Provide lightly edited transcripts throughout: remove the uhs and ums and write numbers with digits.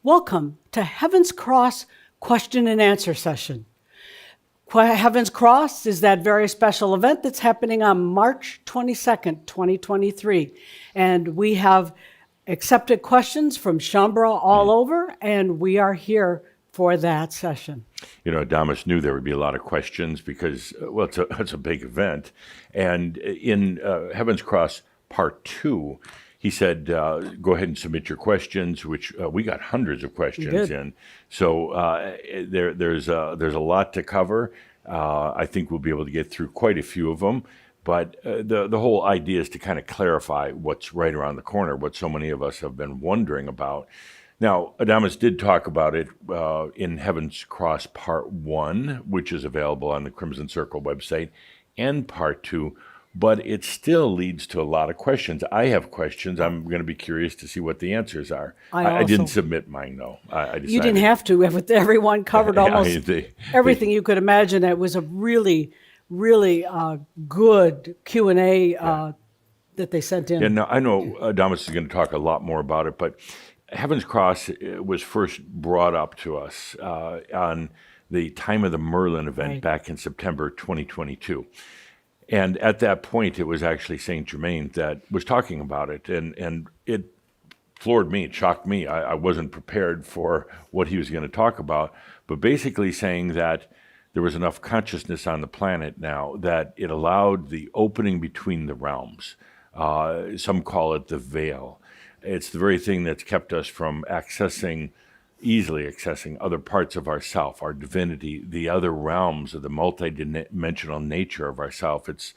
Welcome to Heaven's Cross question and answer session. Heaven's Cross is that very special event that's happening on March 22nd, 2023. And we have accepted questions from Shambhala all over, and we are here for that session. You know, Adamus knew there would be a lot of questions because, well, it's a big event. And in Heaven's Cross Part 2, he said, go ahead and submit your questions, which we got hundreds of questions in. So there's a lot to cover. I think we'll be able to get through quite a few of them. But the whole idea is to kind of clarify what's right around the corner, what so many of us have been wondering about. Now, Adamus did talk about it in Heaven's Cross Part 1, which is available on the Crimson Circle website, and Part 2, but it still leads to a lot of questions. I have questions. I'm going to be curious to see what the answers are. I didn't submit mine, though. I decided. You didn't have to. Everyone covered almost everything you could imagine. It was a really, really good Q&A that they sent in. Yeah, now, I know Adamus is going to talk a lot more about it, but Heaven's Cross was first brought up to us on the Time of the Merlin event back in September 2022. And at that point, it was actually Saint Germain that was talking about it. And it floored me, it shocked me. I wasn't prepared for what he was going to talk about, but basically saying that there was enough consciousness on the planet now that it allowed the opening between the realms. Some call it the veil. It's the very thing that's kept us from easily accessing other parts of ourself, our divinity, the other realms of the multidimensional nature of ourself. It's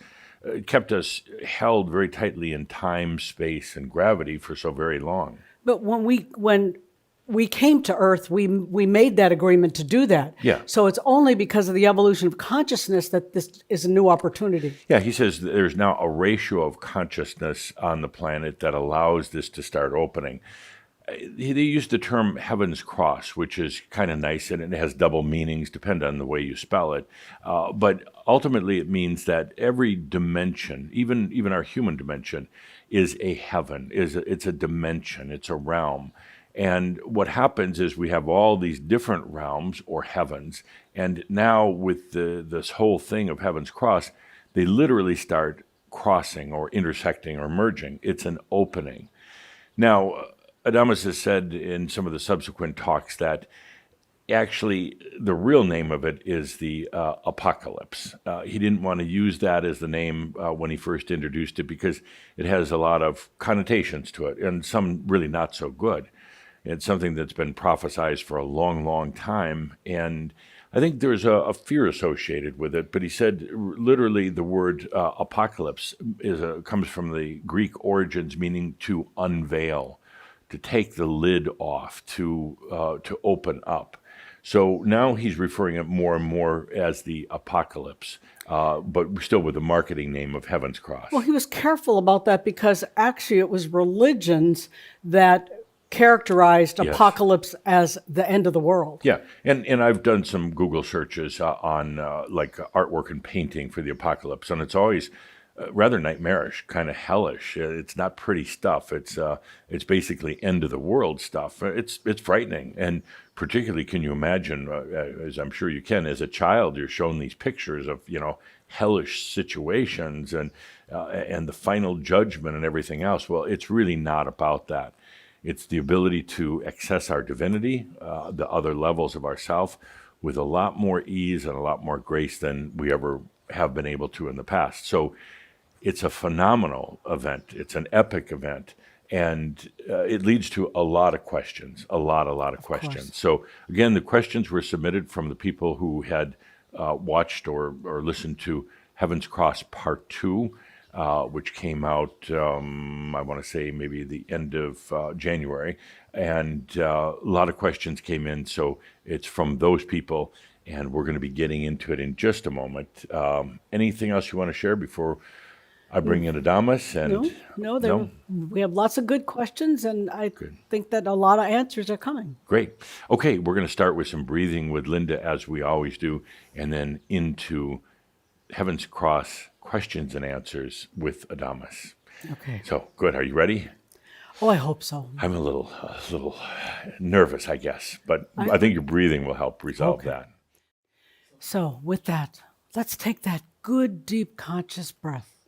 kept us held very tightly in time, space, and gravity for so very long. But when we came to Earth, we made that agreement to do that. Yeah. So it's only because of the evolution of consciousness that this is a new opportunity. Yeah, he says there's now a ratio of consciousness on the planet that allows this to start opening. They use the term Heaven's Cross, which is kind of nice, and it has double meanings, depending on the way you spell it. But ultimately, it means that every dimension, even our human dimension, is a heaven. It's a dimension. It's a realm. And what happens is we have all these different realms or heavens, and now with this whole thing of Heaven's Cross, they literally start crossing or intersecting or merging. It's an opening. Now, Adamus has said in some of the subsequent talks that actually the real name of it is the apocalypse. He didn't want to use that as the name when he first introduced it because it has a lot of connotations to it, and some really not so good. It's something that's been prophesized for a long, long time, and I think there's a fear associated with it, but he said literally the word apocalypse comes from the Greek origins, meaning to unveil, to take the lid off, to open up. So now he's referring it more and more as the apocalypse, but still with the marketing name of Heaven's Cross. Well, he was careful about that because actually it was religions that characterized apocalypse as the end of the world. Yeah, and I've done some Google searches on like artwork and painting for the apocalypse, and it's always rather nightmarish, kind of hellish. It's not pretty stuff. It's basically end of the world stuff. It's frightening, and particularly can you imagine, as I'm sure you can, as a child, you're shown these pictures of hellish situations and the final judgment and everything else. Well, it's really not about that. It's the ability to access our divinity, the other levels of ourself, with a lot more ease and a lot more grace than we ever have been able to in the past. So it's a phenomenal event. It's an epic event. And it leads to a lot of questions, a lot of questions. So again, the questions were submitted from the people who had watched or listened to Heaven's Cross Part 2, which came out, I want to say maybe the end of January. And a lot of questions came in. So it's from those people, and we're going to be getting into it in just a moment. Anything else you want to share before I bring in Adamus? No, we have lots of good questions, and I think that a lot of answers are coming. Great. Okay, we're going to start with some breathing with Linda, as we always do, and then into Heaven's Cross questions and answers with Adamus. Okay. So, good. Are you ready? Oh, I hope so. I'm a little nervous, I guess, but I think your breathing will help resolve that. So with that, let's take that good, deep, conscious breath.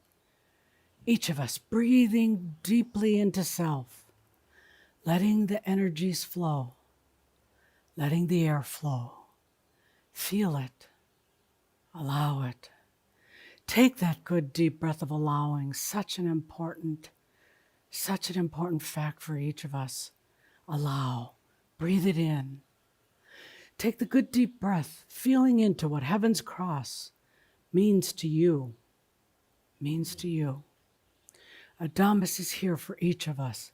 Each of us breathing deeply into self, letting the energies flow, letting the air flow. Feel it. Allow it. Take that good, deep breath of allowing, such an important fact for each of us. Allow. Breathe it in. Take the good, deep breath, feeling into what heaven's cross means to you. Means to you. Adamus is here for each of us.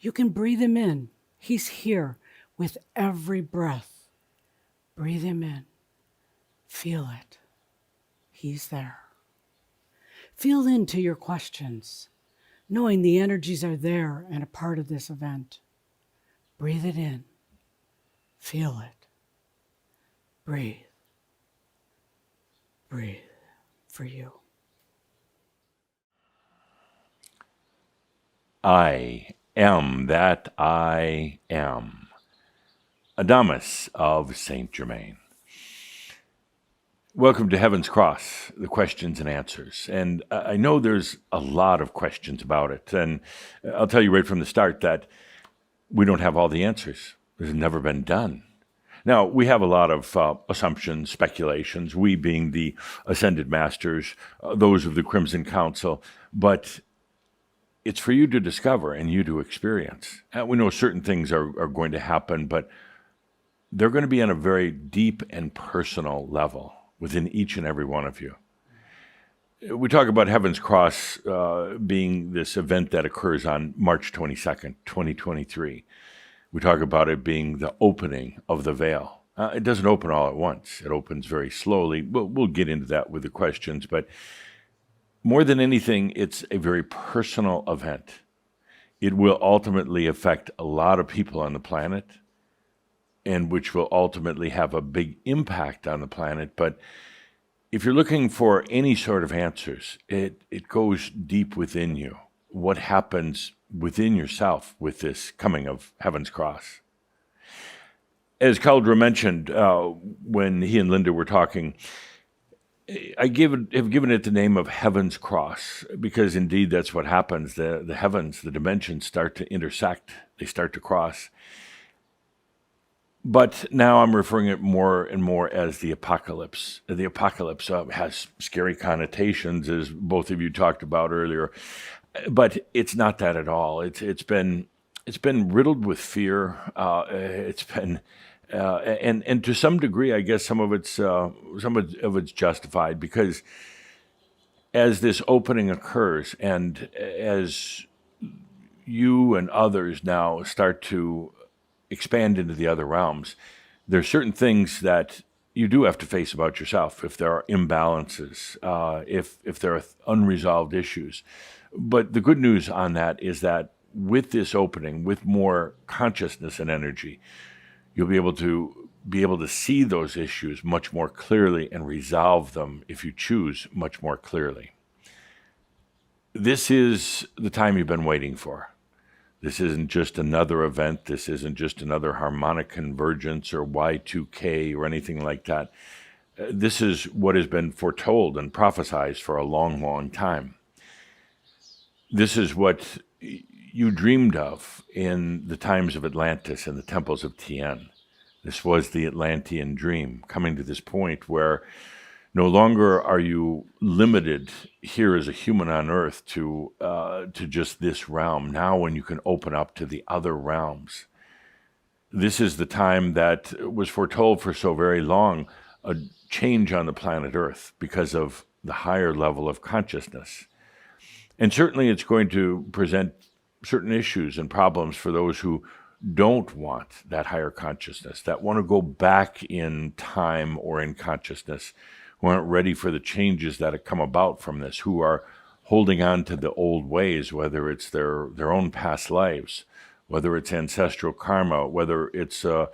You can breathe him in. He's here with every breath. Breathe him in. Feel it. He's there. Feel into your questions, knowing the energies are there and a part of this event. Breathe it in. Feel it. Breathe. Breathe for you. I am that I am. Adamus of Saint Germain. Welcome to Heaven's Cross, the questions and answers. And I know there's a lot of questions about it. And I'll tell you right from the start that we don't have all the answers. It's never been done. Now, we have a lot of assumptions, speculations, we being the ascended masters, those of the Crimson Council, but it's for you to discover and you to experience. We know certain things are going to happen, but they're going to be on a very deep and personal level within each and every one of you. We talk about Heaven's Cross being this event that occurs on March 22nd, 2023. We talk about it being the opening of the veil. It doesn't open all at once. It opens very slowly. We'll get into that with the questions, but more than anything, it's a very personal event. It will ultimately affect a lot of people on the planet, and which will ultimately have a big impact on the planet. But if you're looking for any sort of answers, it goes deep within you. What happens within yourself with this coming of Heaven's Cross? As Caldra mentioned when he and Linda were talking, I have given it the name of Heaven's Cross because indeed that's what happens. The heavens, the dimensions start to intersect. They start to cross. But now I'm referring it more and more as the apocalypse. The apocalypse has scary connotations, as both of you talked about earlier. But it's not that at all. It's been riddled with fear. It's been and to some degree, I guess some of it's justified because as this opening occurs and as you and others now start to expand into the other realms, there are certain things that you do have to face about yourself if there are imbalances, if there are unresolved issues. But the good news on that is that with this opening, with more consciousness and energy, you'll be able to see those issues much more clearly and resolve them, if you choose, much more clearly. This is the time you've been waiting for. This isn't just another event. This isn't just another harmonic convergence or Y2K or anything like that. This is what has been foretold and prophesied for a long, long time. This is what you dreamed of in the times of Atlantis and the temples of Tien. This was the Atlantean dream, coming to this point where no longer are you limited here as a human on Earth to just this realm. Now when you can open up to the other realms. This is the time that was foretold for so very long, a change on the planet Earth because of the higher level of consciousness. And certainly it's going to present certain issues and problems for those who don't want that higher consciousness, that want to go back in time or in consciousness, who aren't ready for the changes that have come about from this, who are holding on to the old ways, whether it's their own past lives, whether it's ancestral karma, whether it's a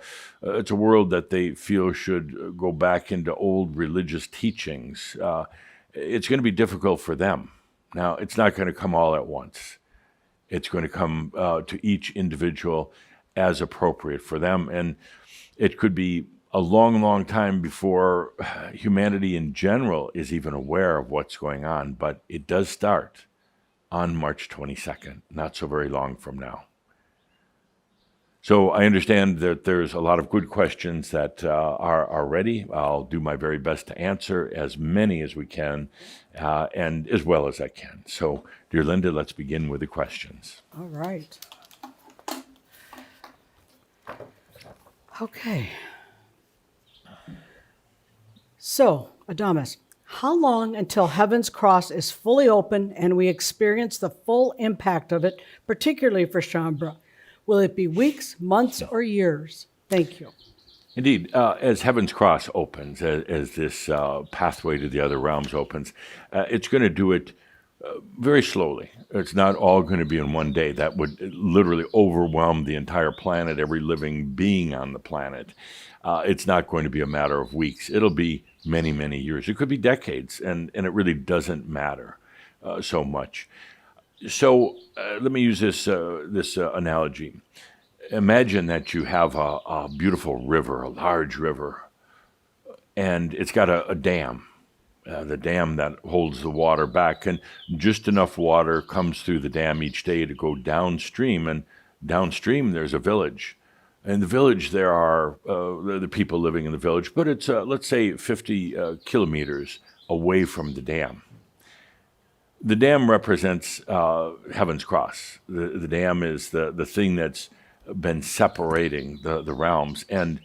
world that they feel should go back into old religious teachings. It's going to be difficult for them. Now, it's not going to come all at once. It's going to come to each individual as appropriate for them. And it could be a long, long time before humanity in general is even aware of what's going on. But it does start on March 22nd, not so very long from now. So I understand that there's a lot of good questions that are ready. I'll do my very best to answer as many as we can and as well as I can. So, dear Linda, let's begin with the questions. All right. Okay. So, Adamus, how long until heaven's cross is fully open and we experience the full impact of it, particularly for Shambra? Will it be weeks, months, or years? Thank you. Indeed, as Heaven's Cross opens, as this pathway to the other realms opens, it's going to do it very slowly. It's not all going to be in one day. That would literally overwhelm the entire planet, every living being on the planet. It's not going to be a matter of weeks. It'll be many, many years. It could be decades, and it really doesn't matter so much. So let me use this analogy. Imagine that you have a beautiful river, a large river, and it's got a dam, the dam that holds the water back, and just enough water comes through the dam each day to go downstream, and downstream there's a village. In the village there are the people living in the village, but it's, let's say, 50 kilometers away from the dam. The dam represents Heaven's Cross. The dam is the thing that's been separating the realms. And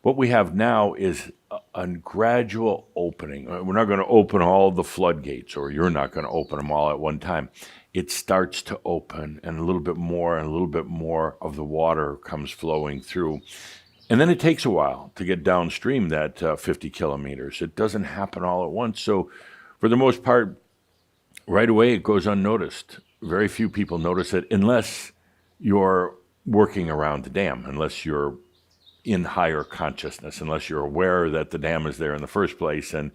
what we have now is a gradual opening. We're not going to open all the floodgates, or you're not going to open them all at one time. It starts to open, and a little bit more and a little bit more of the water comes flowing through. And then it takes a while to get downstream that 50 kilometers. It doesn't happen all at once. So for the most part, right away, it goes unnoticed. Very few people notice it unless you're working around the dam, unless you're in higher consciousness, unless you're aware that the dam is there in the first place and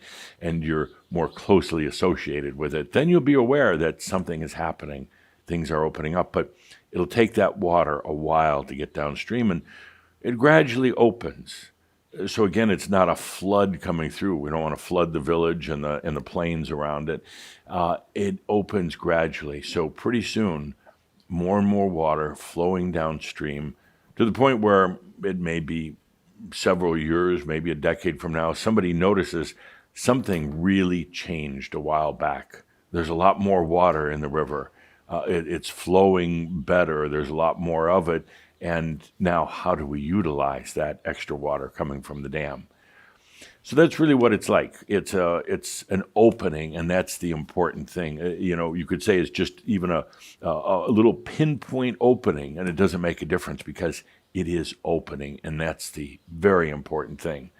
you're more closely associated with it. Then you'll be aware that something is happening. Things are opening up, but it'll take that water a while to get downstream, and it gradually opens. So again, it's not a flood coming through. We don't want to flood the village and the plains around it. It opens gradually. So pretty soon, more and more water flowing downstream to the point where it may be several years, maybe a decade from now, somebody notices something really changed a while back. There's a lot more water in the river. It's flowing better. There's a lot more of it. And now, how do we utilize that extra water coming from the dam? So that's really what it's like. It's an opening, and that's the important thing. You could say it's just even a little pinpoint opening, and it doesn't make a difference because it is opening, and that's the very important thing.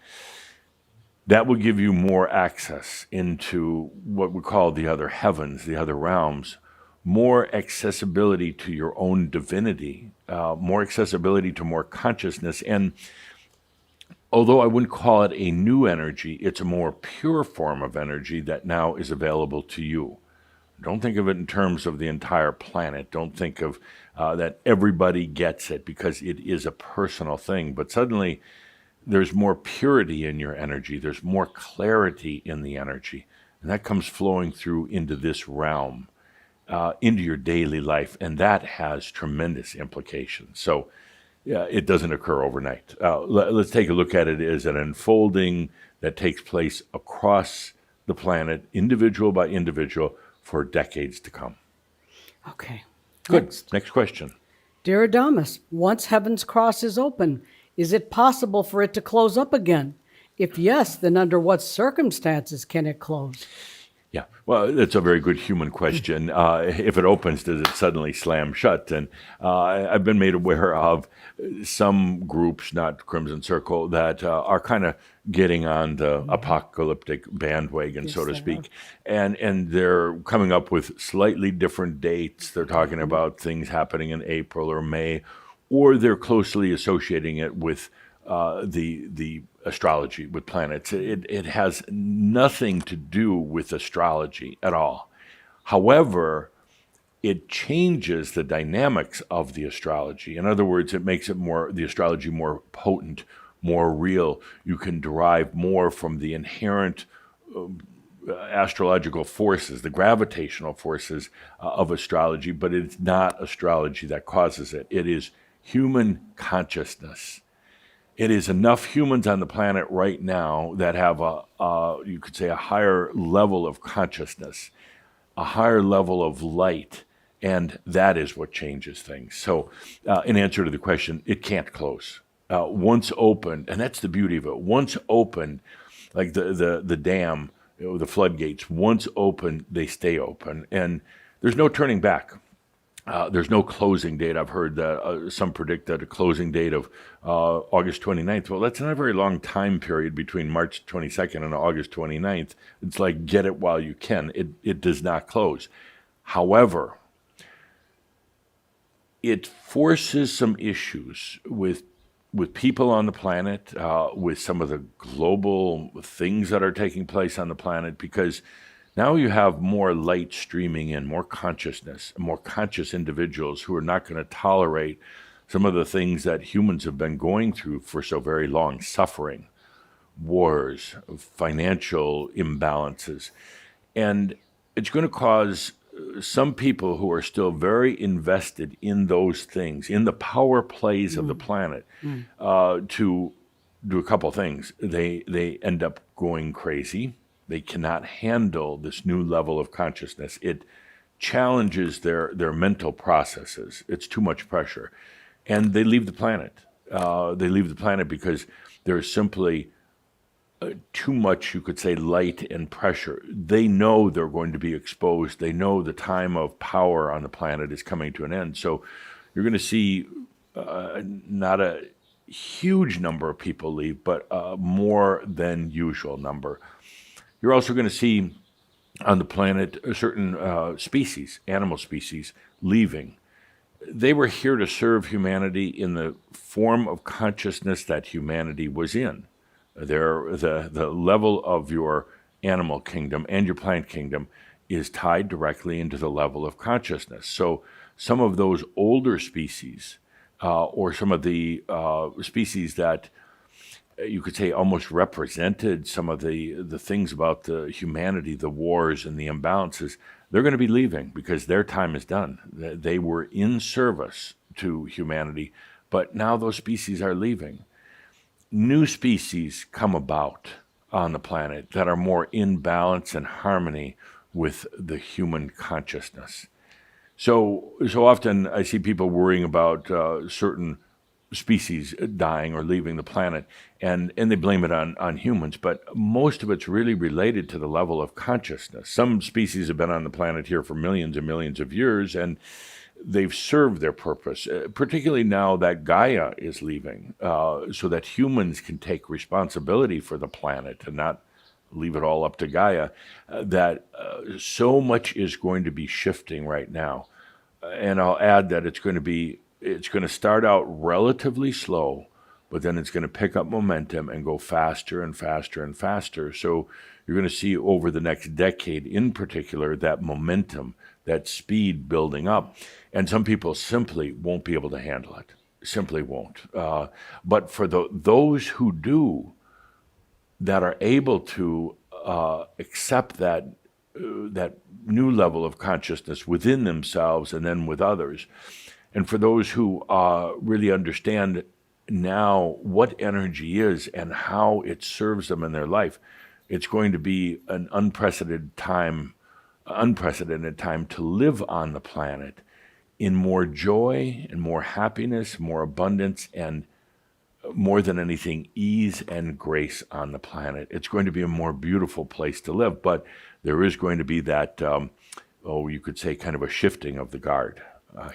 That will give you more access into what we call the other heavens, the other realms, more accessibility to your own divinity, more accessibility to more consciousness. And although I wouldn't call it a new energy, it's a more pure form of energy that now is available to you. Don't think of it in terms of the entire planet. Don't think of that everybody gets it, because it is a personal thing. But suddenly there's more purity in your energy. There's more clarity in the energy. And that comes flowing through into this realm, into your daily life. And that has tremendous implications. So it doesn't occur overnight. Let's take a look at it as an unfolding that takes place across the planet, individual by individual, for decades to come. Okay. Good. Next question. Dear Adamus, once Heaven's Cross is open, is it possible for it to close up again? If yes, then under what circumstances can it close? Yeah, well, that's a very good human question. If it opens, does it suddenly slam shut? And I've been made aware of some groups, not Crimson Circle, that are kind of getting on the apocalyptic bandwagon, Yes, so to they speak. And they're coming up with slightly different dates. They're talking about things happening in April or May, or they're closely associating it with the astrology, with planets. It has nothing to do with astrology at all. However, it changes the dynamics of the astrology. In other words, it makes the astrology more potent, more real. You can derive more from the inherent astrological forces, the gravitational forces of astrology, but it's not astrology that causes it. It is human consciousness. It is enough humans on the planet right now that have you could say, a higher level of consciousness, a higher level of light, and that is what changes things. So in answer to the question, it can't close. Once opened, and that's the beauty of it, once opened, like the dam, the floodgates, once open, they stay open. And there's no turning back. There's no closing date. I've heard that some predict that a closing date of August 29th. Well, that's not a very long time period between March 22nd and August 29th. It's like get it while you can. It does not close. However, it forces some issues with people on the planet, with some of the global things that are taking place on the planet, because now you have more light streaming in, more consciousness, more conscious individuals who are not going to tolerate some of the things that humans have been going through for so very long, suffering, wars, financial imbalances. And it's going to cause some people who are still very invested in those things, in the power plays of the planet, to do a couple things. They end up going crazy. They cannot handle this new level of consciousness. It challenges their mental processes. It's too much pressure. And they leave the planet. They leave the planet because there's simply too much, you could say, light and pressure. They know they're going to be exposed. They know the time of power on the planet is coming to an end. So you're going to see not a huge number of people leave, but a more than usual number. You're also going to see on the planet a certain species, animal species, leaving. They were here to serve humanity in the form of consciousness that humanity was in. The level of your animal kingdom and your plant kingdom is tied directly into the level of consciousness. So some of those older species, or some of the species that you could say almost represented some of the things about the humanity, the wars and the imbalances, they're going to be leaving because their time is done. They were in service to humanity, but now those species are leaving. New species come about on the planet that are more in balance and harmony with the human consciousness. So often I see people worrying about certain species dying or leaving the planet, and they blame it on humans, but most of it's really related to the level of consciousness. Some species have been on the planet here for millions and millions of years, and they've served their purpose, particularly now that Gaia is leaving, so that humans can take responsibility for the planet and not leave it all up to Gaia, that so much is going to be shifting right now. And I'll add that it's going to start out relatively slow, but then it's going to pick up momentum and go faster and faster and faster. So you're going to see over the next decade in particular that momentum, that speed building up. And some people simply won't be able to handle it, simply won't. But for those who do, that are able to accept that new level of consciousness within themselves and then with others, and for those who really understand now what energy is and how it serves them in their life, it's going to be an unprecedented time to live on the planet in more joy and more happiness, more abundance, and more than anything, ease and grace on the planet. It's going to be a more beautiful place to live, but there is going to be that, you could say, kind of a shifting of the guard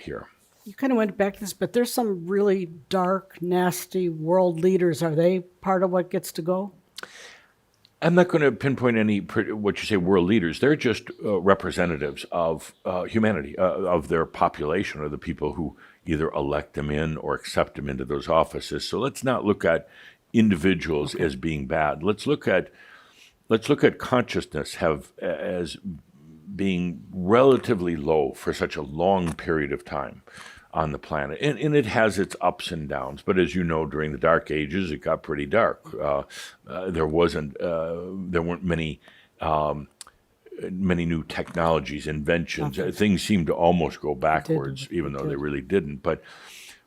here. You kind of went back to this, but there's some really dark, nasty world leaders. Are they part of what gets to go? I'm not going to pinpoint any, what you say, world leaders. They're just representatives of humanity, of their population, or the people who either elect them in or accept them into those offices. So let's not look at individuals as being bad. Let's look at consciousness as being relatively low for such a long period of time on the planet. And it has its ups and downs. But as you know, during the Dark Ages, it got pretty dark. There weren't many new technologies, inventions. Things seemed to almost go backwards, even though they really didn't. But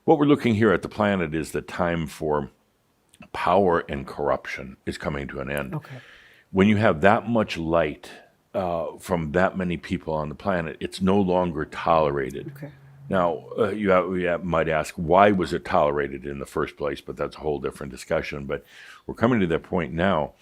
what we're looking here at the planet is the time for power and corruption is coming to an end. Okay. When you have that much light from that many people on the planet, it's no longer tolerated. Okay. Now, you might ask, why was it tolerated in the first place? But that's a whole different discussion. But we're coming to that point now,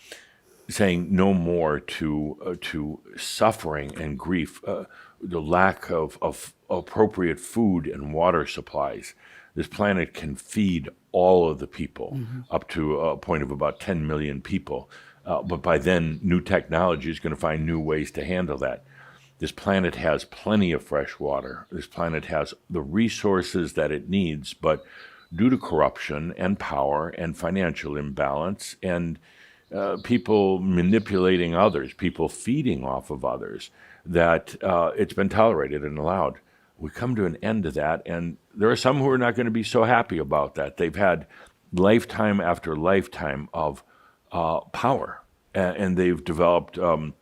saying no more to suffering and grief, the lack of appropriate food and water supplies. This planet can feed all of the people up to a point of about 10 million people. But by then, new technology is going to find new ways to handle that. This planet has plenty of fresh water. This planet has the resources that it needs, but due to corruption and power and financial imbalance and people manipulating others, people feeding off of others, that it's been tolerated and allowed. We come to an end to that, and there are some who are not going to be so happy about that. They've had lifetime after lifetime of power, and they've developed what I'm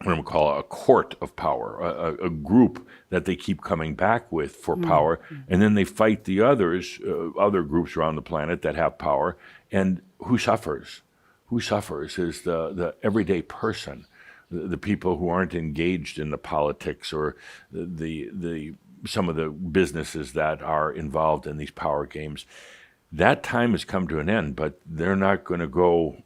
going to call a court of power, a group that they keep coming back with for power, and then they fight the others, other groups around the planet that have power, and who suffers? Who suffers is the everyday person, the people who aren't engaged in the politics or the some of the businesses that are involved in these power games. That time has come to an end, but they're not going to go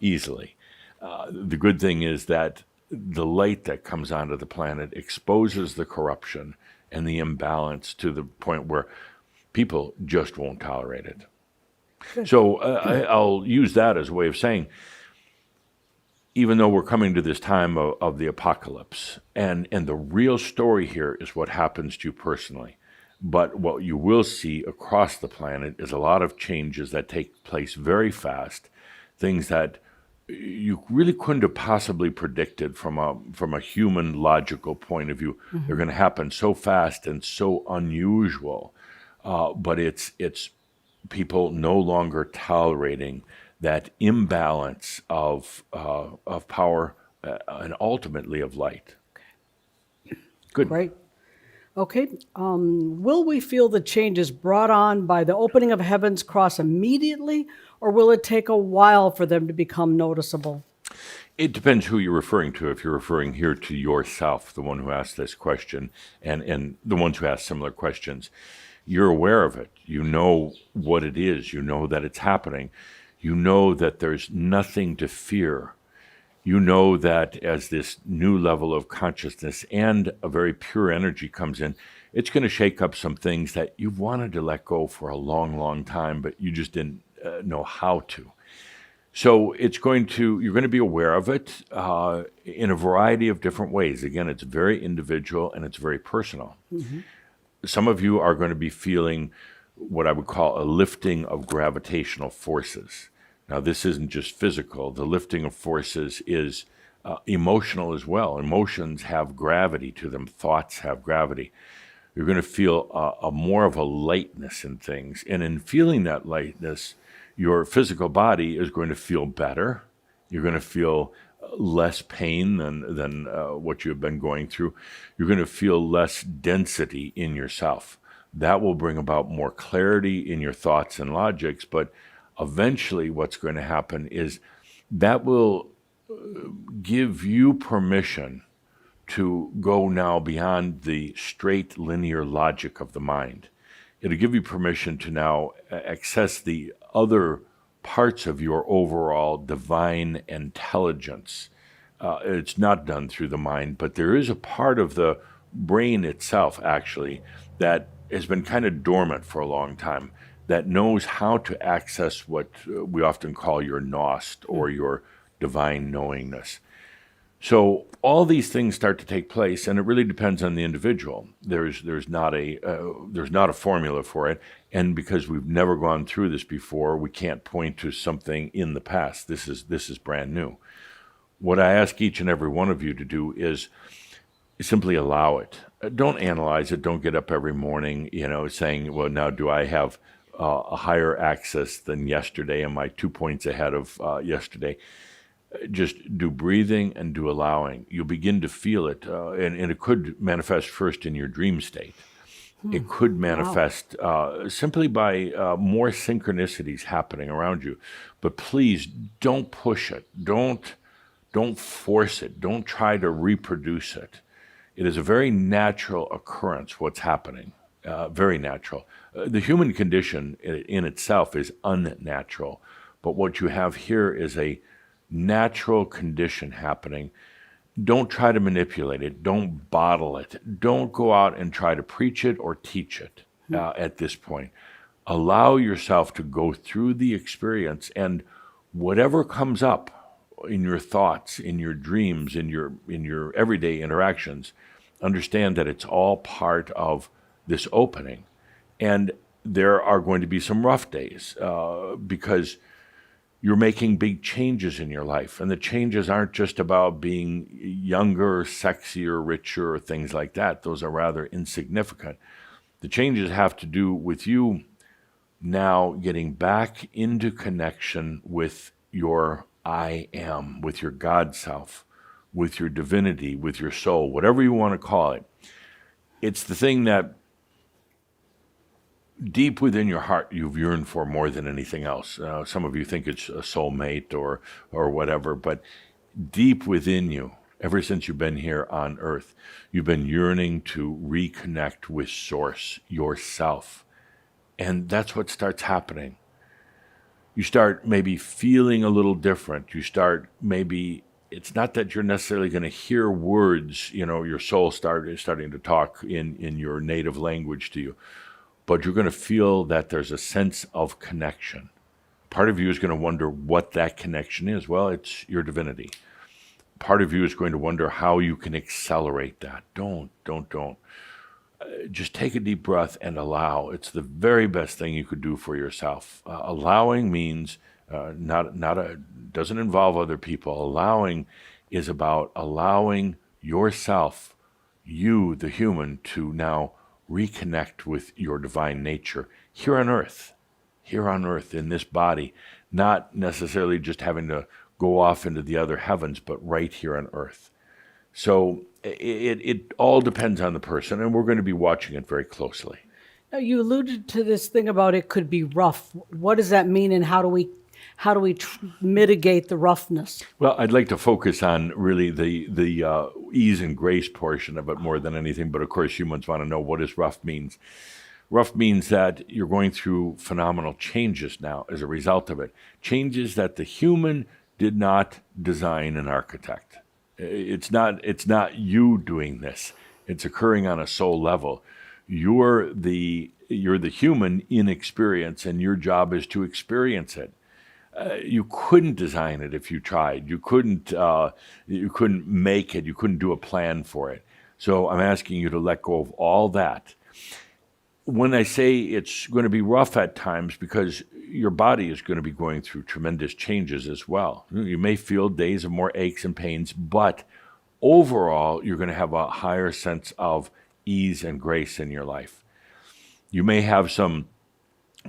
easily. The good thing is that the light that comes onto the planet exposes the corruption and the imbalance to the point where people just won't tolerate it. So I'll use that as a way of saying, even though we're coming to this time of the apocalypse, and the real story here is what happens to you personally. But what you will see across the planet is a lot of changes that take place very fast, things that you really couldn't have possibly predicted from a human logical point of view. They're going to happen so fast and so unusual, but it's people no longer tolerating that imbalance of power and ultimately of light. Good. Great. Okay. Will we feel the changes brought on by the opening of heaven's cross immediately, or will it take a while for them to become noticeable? It depends who you're referring to. If you're referring here to yourself, the one who asked this question, and the ones who ask similar questions, you're aware of it. You know what it is. You know that it's happening. You know that there's nothing to fear. You know that as this new level of consciousness and a very pure energy comes in, it's going to shake up some things that you've wanted to let go for a long, long time, but you just didn't know how to. So you're going to be aware of it in a variety of different ways. Again, it's very individual and it's very personal. Some of you are going to be feeling what I would call a lifting of gravitational forces. Now, this isn't just physical. The lifting of forces is emotional as well. Emotions have gravity to them. Thoughts have gravity. You're going to feel a more of a lightness in things. And in feeling that lightness, your physical body is going to feel better. You're going to feel less pain than what you have been going through. You're going to feel less density in yourself. That will bring about more clarity in your thoughts and logics, but eventually what's going to happen is that will give you permission to go now beyond the straight linear logic of the mind. It'll give you permission to now access the other parts of your overall divine intelligence. It's not done through the mind, but there is a part of the brain itself, actually, that has been kind of dormant for a long time, that knows how to access what we often call your Gnost or your divine knowingness. So all these things start to take place, and it really depends on the individual. There's not a formula for it, and because we've never gone through this before, we can't point to something in the past. This is brand new. What I ask each and every one of you to do is simply allow it. Don't analyze it. Don't get up every morning, saying, well, now do I have a higher access than yesterday? Am I 2 points ahead of yesterday? Just do breathing and do allowing. You'll begin to feel it, and it could manifest first in your dream state. It could manifest simply by more synchronicities happening around you. But please don't push it. Don't force it. Don't try to reproduce it. It is a very natural occurrence, what's happening, very natural. The human condition in itself is unnatural, but what you have here is a natural condition happening. Don't try to manipulate it. Don't bottle it. Don't go out and try to preach it or teach it at this point. Allow yourself to go through the experience, and whatever comes up in your thoughts, in your dreams, in your everyday interactions, understand that it's all part of this opening. And there are going to be some rough days because you're making big changes in your life. And the changes aren't just about being younger, sexier, richer, or things like that. Those are rather insignificant. The changes have to do with you now getting back into connection with your I am, with your God self, with your divinity, with your soul, whatever you want to call it. It's the thing that deep within your heart you've yearned for more than anything else. Some of you think it's a soulmate or whatever, but deep within you, ever since you've been here on earth, you've been yearning to reconnect with Source, yourself. And that's what starts happening. You start maybe feeling a little different. You start maybe, it's not that you're necessarily going to hear words, your soul starting to talk in your native language to you, but you're going to feel that there's a sense of connection. Part of you is going to wonder what that connection is. Well, it's your divinity. Part of you is going to wonder how you can accelerate that. Don't. Just take a deep breath and allow. It's the very best thing you could do for yourself. Allowing means doesn't involve other people. Allowing is about allowing yourself, you, the human, to now reconnect with your divine nature here on earth in this body, not necessarily just having to go off into the other heavens, but right here on earth. So it all depends on the person, and we're going to be watching it very closely. Now, you alluded to this thing about it could be rough. What does that mean, and how do we mitigate the roughness? Well, I'd like to focus on really the ease and grace portion of it more than anything, but of course humans want to know what does rough means. Rough means that you're going through phenomenal changes now as a result of it. Changes that the human did not design and architect. It's not you doing this. It's occurring on a soul level. You're the human in experience, and your job is to experience it. You couldn't design it if you tried. You couldn't make it. You couldn't do a plan for it. So I'm asking you to let go of all that. When I say it's going to be rough at times, because your body is going to be going through tremendous changes as well. You may feel days of more aches and pains, but overall, you're going to have a higher sense of ease and grace in your life. You may have some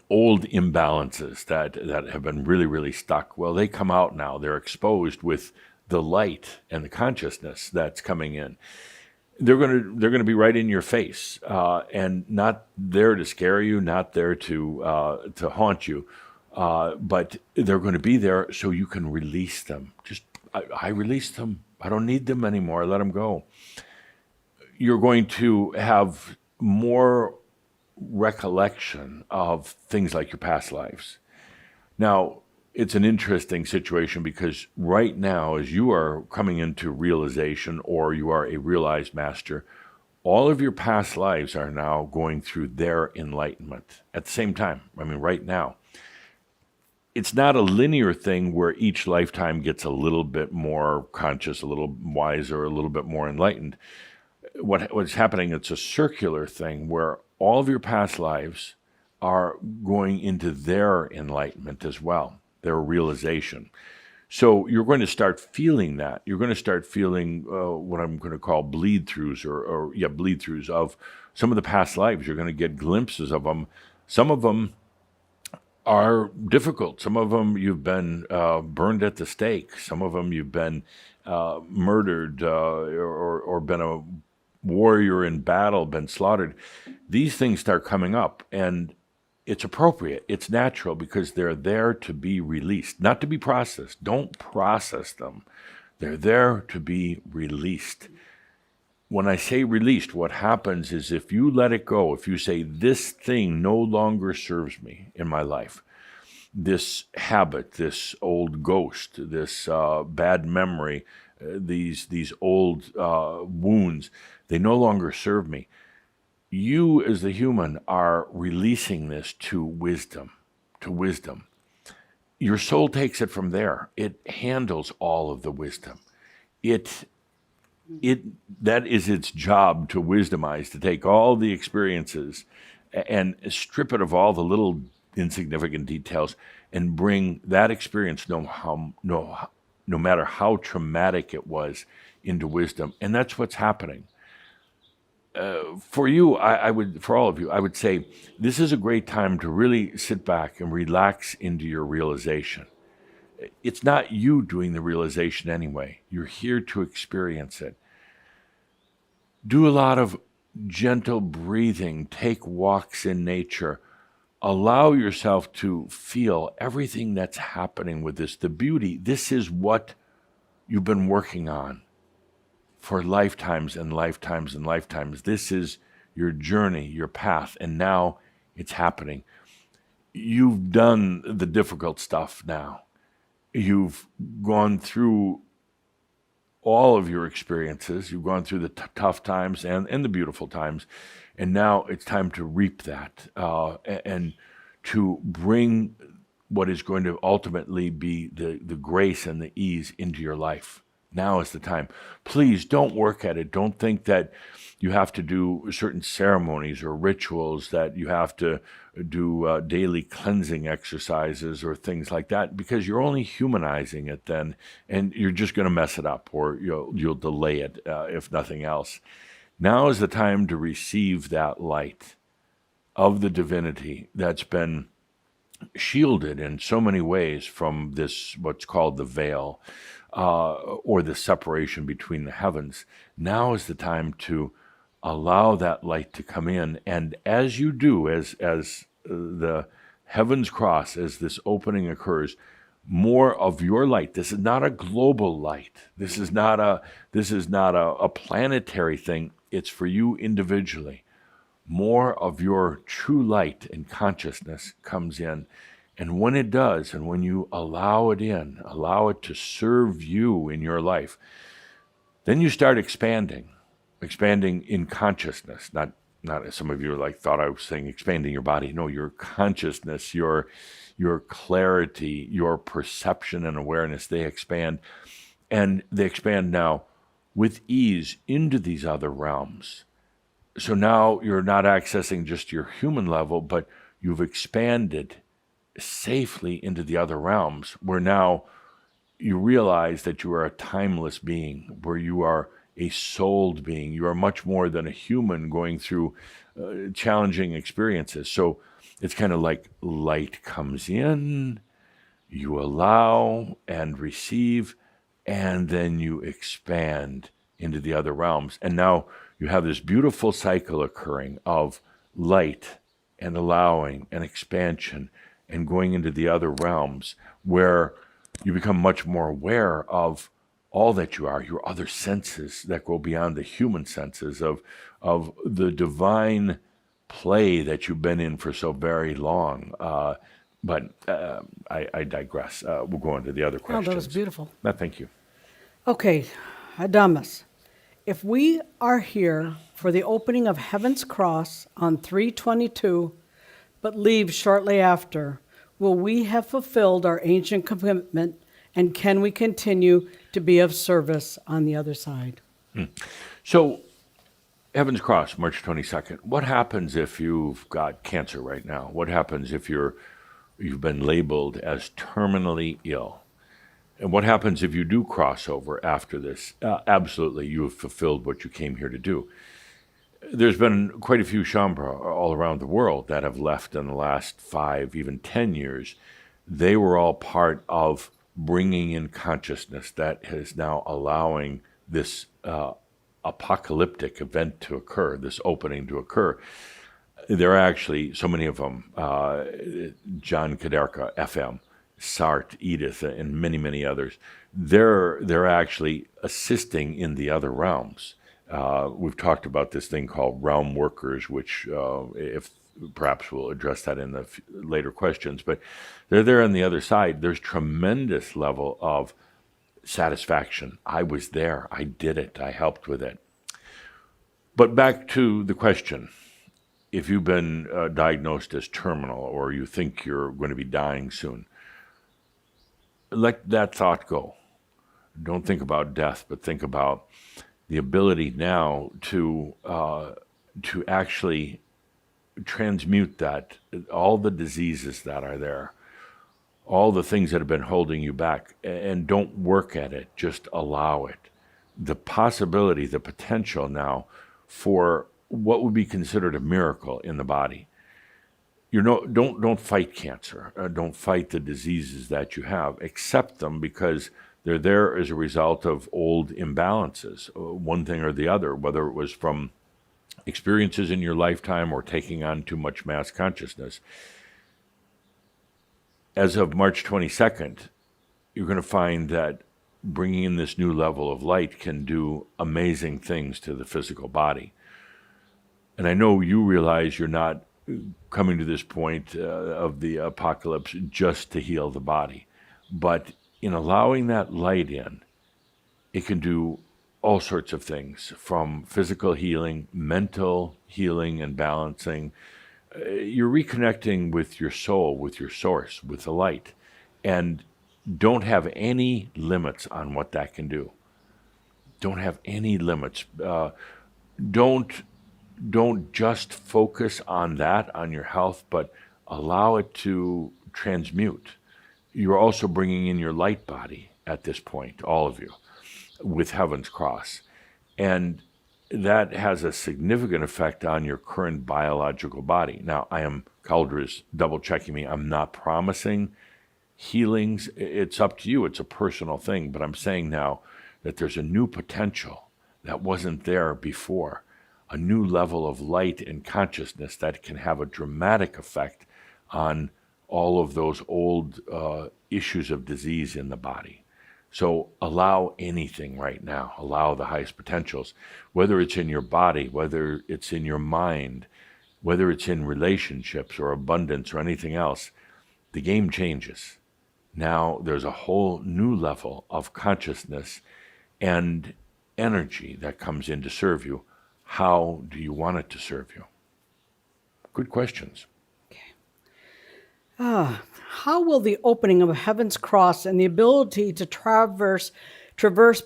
old imbalances that have been really, really stuck. Well, they come out now. They're exposed with the light and the consciousness that's coming in. They're going to be right in your face, and not there to scare you, not there to haunt you, but they're going to be there so you can release them. I release them. I don't need them anymore. Let them go. You're going to have more recollection of things like your past lives. Now, it's an interesting situation because right now, as you are coming into realization or you are a realized master, all of your past lives are now going through their enlightenment at the same time. I mean, right now. It's not a linear thing where each lifetime gets a little bit more conscious, a little wiser, a little bit more enlightened. What's happening, it's a circular thing where all of your past lives are going into their enlightenment as well, their realization. So you're going to start feeling that. You're going to start feeling what I'm going to call bleed-throughs bleed-throughs of some of the past lives. You're going to get glimpses of them. Some of them are difficult. Some of them you've been burned at the stake. Some of them you've been murdered or been a warrior in battle, been slaughtered. These things start coming up, and it's appropriate. It's natural because they're there to be released, not to be processed. Don't process them. They're there to be released. When I say released, what happens is if you let it go, if you say, this thing no longer serves me in my life, this habit, this old ghost, this bad memory, these old wounds, they no longer serve me. You as the human are releasing this to wisdom, Your soul takes it from there. It handles all of the wisdom. That is its job to wisdomize, to take all the experiences and strip it of all the little insignificant details and bring that experience, no matter how traumatic it was, into wisdom. And that's what's happening. For you, for all of you, I would say this is a great time to really sit back and relax into your realization. It's not you doing the realization anyway. You're here to experience it. Do a lot of gentle breathing. Take walks in nature. Allow yourself to feel everything that's happening with this, the beauty. This is what you've been working on for lifetimes and lifetimes and lifetimes. This is your journey, your path, and now it's happening. You've done the difficult stuff now. You've gone through all of your experiences. You've gone through the tough times and the beautiful times, and now it's time to reap that and to bring what is going to ultimately be the grace and the ease into your life. Now is the time. Please don't work at it. Don't think that you have to do certain ceremonies or rituals, that you have to do daily cleansing exercises or things like that, because you're only humanizing it then, and you're just going to mess it up, or you'll delay it if nothing else. Now is the time to receive that light of the divinity that's been shielded in so many ways from this, what's called the veil, or the separation between the heavens. Now is the time to allow that light to come in, and as you do, as the heavens cross, as this opening occurs, more of your light. This is not a global light. This is not a planetary thing. It's for you individually. More of your true light and consciousness comes in. And when it does, and when you allow it in, allow it to serve you in your life, then you start expanding in consciousness. Not as some of you thought I was saying expanding your body. No, your consciousness, your clarity, your perception and awareness, they expand. And they expand now with ease into these other realms. So now you're not accessing just your human level, but you've expanded safely into the other realms, where now you realize that you are a timeless being, where you are a souled being. You are much more than a human going through challenging experiences. So it's kind of like light comes in, you allow and receive, and then you expand into the other realms. And now you have this beautiful cycle occurring of light and allowing and expansion and going into the other realms, where you become much more aware of all that you are, your other senses that go beyond the human senses of the divine play that you've been in for so very long. But I digress. We'll go on to the other questions. Oh, that was beautiful. No, thank you. Okay, Adamus, if we are here for the opening of Heaven's Cross on 3/22, but leave shortly after, will we have fulfilled our ancient commitment, and can we continue to be of service on the other side? So, Heaven's Cross, March 22nd. What happens if you've got cancer right now? What happens if you've been labeled as terminally ill? And what happens if you do cross over after this? Absolutely, you have fulfilled what you came here to do. There's been quite a few Shambhala all around the world that have left in the last 5, even 10 years. They were all part of bringing in consciousness that is now allowing this apocalyptic event to occur, this opening to occur. There are actually so many of them, John Kaderka, FM, Sartre, Edith, and many, many others. They're actually assisting in the other realms. We've talked about this thing called realm workers, which if perhaps we'll address that in the later questions, but they're there on the other side. There's tremendous level of satisfaction. I was there. I did it. I helped with it. But back to the question. If you've been diagnosed as terminal or you think you're going to be dying soon, let that thought go. Don't think about death, but think about the ability now to actually transmute that, all the diseases that are there, all the things that have been holding you back, and don't work at it, just allow it. The possibility, the potential now for what would be considered a miracle in the body. Don't fight cancer. Don't fight the diseases that you have. Accept them because they're there as a result of old imbalances, one thing or the other, whether it was from experiences in your lifetime or taking on too much mass consciousness. As of March 22nd, you're going to find that bringing in this new level of light can do amazing things to the physical body. And I know you realize you're not coming to this point of the apocalypse just to heal the body. But in allowing that light in, it can do all sorts of things, from physical healing, mental healing and balancing. You're reconnecting with your soul, with your source, with the light. And don't have any limits on what that can do. Don't have any limits. Don't just focus on that, on your health, but allow it to transmute. You're also bringing in your light body at this point, all of you, with Heaven's Cross. And that has a significant effect on your current biological body. Now, Cauldre is double-checking me. I'm not promising healings. It's up to you. It's a personal thing. But I'm saying now that there's a new potential that wasn't there before, a new level of light and consciousness that can have a dramatic effect on all of those old issues of disease in the body. So allow anything right now. Allow the highest potentials, whether it's in your body, whether it's in your mind, whether it's in relationships or abundance or anything else. The game changes. Now there's a whole new level of consciousness and energy that comes in to serve you. How do you want it to serve you? Good questions. How will the opening of Heaven's Cross and the ability to traverse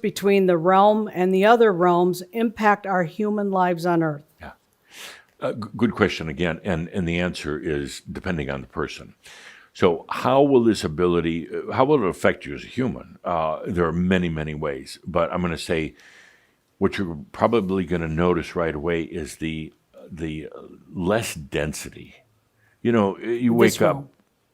between the realm and the other realms impact our human lives on Earth? Yeah. Good question again, and the answer is depending on the person. So how will it affect you as a human? There are many, many ways, but I'm going to say what you're probably going to notice right away is the less density. You wake up.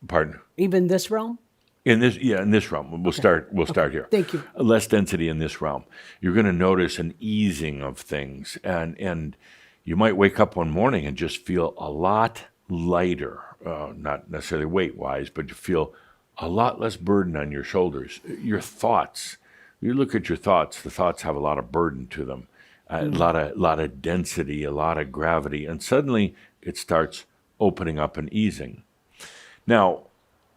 Pardon? Even this realm? In this realm. We'll start here. Thank you. Less density in this realm. You're going to notice an easing of things, and you might wake up one morning and just feel a lot lighter, not necessarily weight-wise, but you feel a lot less burden on your shoulders. Your thoughts, you look at your thoughts, the thoughts have a lot of burden to them, a lot of density, a lot of gravity, and suddenly it starts opening up and easing. Now,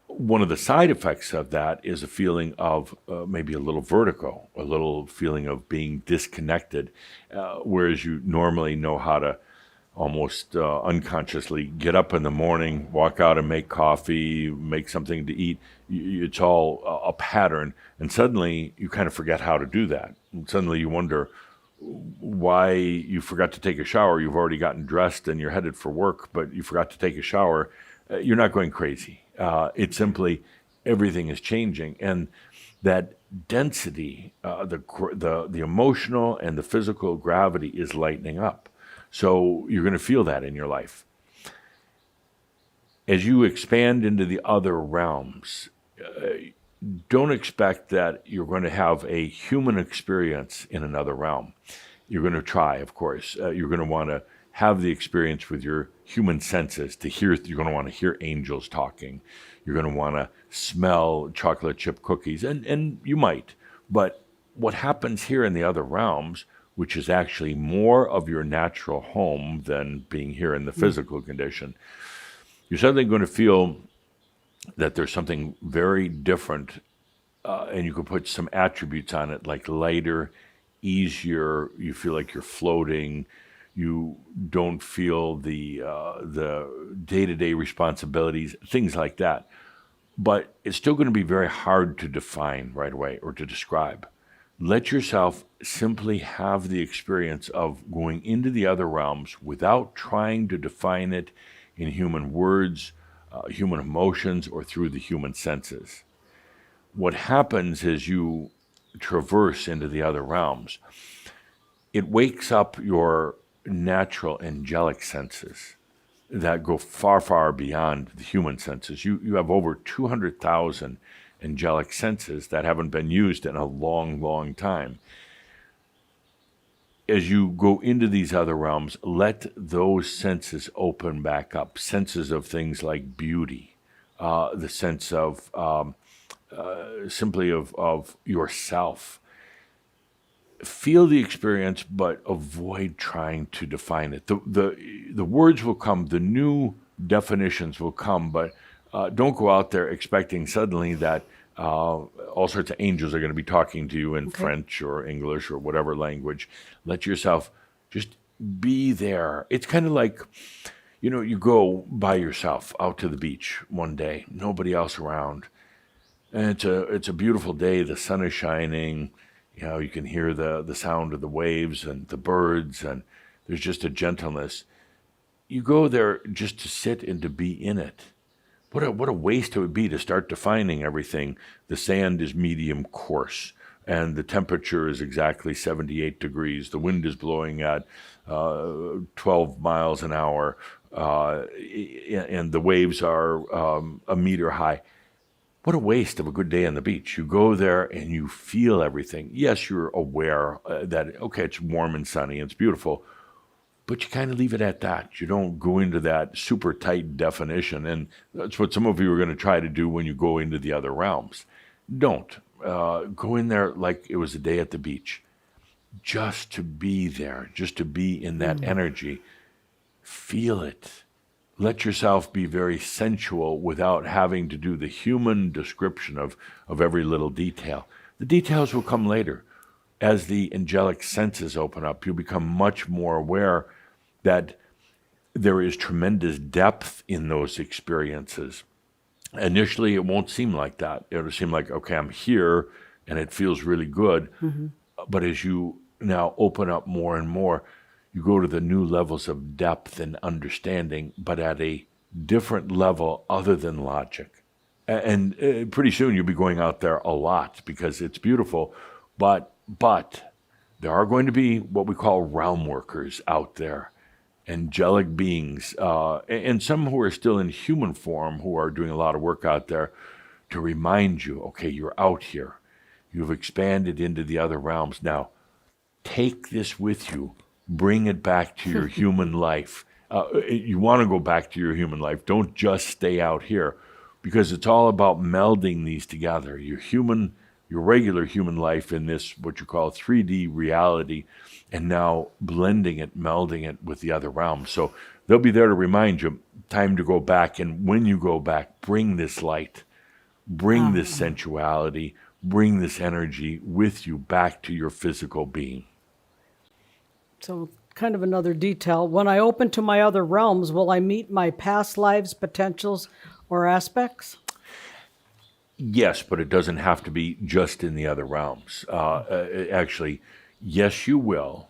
one of the side effects of that is a feeling of maybe a little vertigo, a little feeling of being disconnected, whereas you normally know how to almost unconsciously get up in the morning, walk out and make coffee, make something to eat. It's all a pattern, and suddenly you kind of forget how to do that. And suddenly you wonder why you forgot to take a shower. You've already gotten dressed and you're headed for work, but you forgot to take a shower. You're not going crazy. It's simply everything is changing, and that density, the emotional and the physical gravity is lightening up. So you're going to feel that in your life. As you expand into the other realms, don't expect that you're going to have a human experience in another realm. You're going to try, of course. You're going to want to have the experience with your human senses to hear. You're going to want to hear angels talking. You're going to want to smell chocolate chip cookies, and you might. But what happens here in the other realms, which is actually more of your natural home than being here in the physical condition, you're suddenly going to feel that there's something very different, and you can put some attributes on it, like lighter, easier. You feel like you're floating. You don't feel the day-to-day responsibilities, things like that. But it's still going to be very hard to define right away or to describe. Let yourself simply have the experience of going into the other realms without trying to define it in human words, human emotions, or through the human senses. What happens as you traverse into the other realms, it wakes up your natural angelic senses that go far, far beyond the human senses. You have over 200,000 angelic senses that haven't been used in a long, long time. As you go into these other realms, let those senses open back up. Senses of things like beauty, the sense of simply of yourself. Feel the experience, but avoid trying to define it. The words will come, the new definitions will come, but don't go out there expecting suddenly that all sorts of angels are going to be talking to you in French or English or whatever language. Let yourself just be there. It's kind of like, you go by yourself out to the beach one day, nobody else around, and it's a beautiful day. The sun is shining. You can hear the sound of the waves and the birds, and there's just a gentleness. You go there just to sit and to be in it. What a waste it would be to start defining everything. The sand is medium coarse, and the temperature is exactly 78 degrees. The wind is blowing at 12 miles an hour, and the waves are a meter high. What a waste of a good day on the beach. You go there and you feel everything. Yes, you're aware that, okay, it's warm and sunny, it's beautiful, but you kind of leave it at that. You don't go into that super tight definition, and that's what some of you are going to try to do when you go into the other realms. Don't. Go in there like it was a day at the beach. Just to be there, just to be in that energy. Feel it. Let yourself be very sensual without having to do the human description of every little detail. The details will come later. As the angelic senses open up, you'll become much more aware that there is tremendous depth in those experiences. Initially, it won't seem like that. It'll seem like, okay, I'm here, and it feels really good. But as you now open up more and more, you go to the new levels of depth and understanding, but at a different level other than logic. And pretty soon you'll be going out there a lot because it's beautiful. But there are going to be what we call realm workers out there, angelic beings, and some who are still in human form who are doing a lot of work out there to remind you, okay, you're out here. You've expanded into the other realms. Now, take this with you. Bring it back to your human life. You want to go back to your human life. Don't just stay out here, because it's all about melding these together. Your regular human life in this, what you call 3D reality, and now blending it, melding it with the other realms. So they'll be there to remind you, time to go back. And when you go back, bring this light, bring this sensuality, bring this energy with you back to your physical being. So kind of another detail. When I open to my other realms, will I meet my past lives, potentials, or aspects? Yes, but it doesn't have to be just in the other realms. Actually, yes, you will,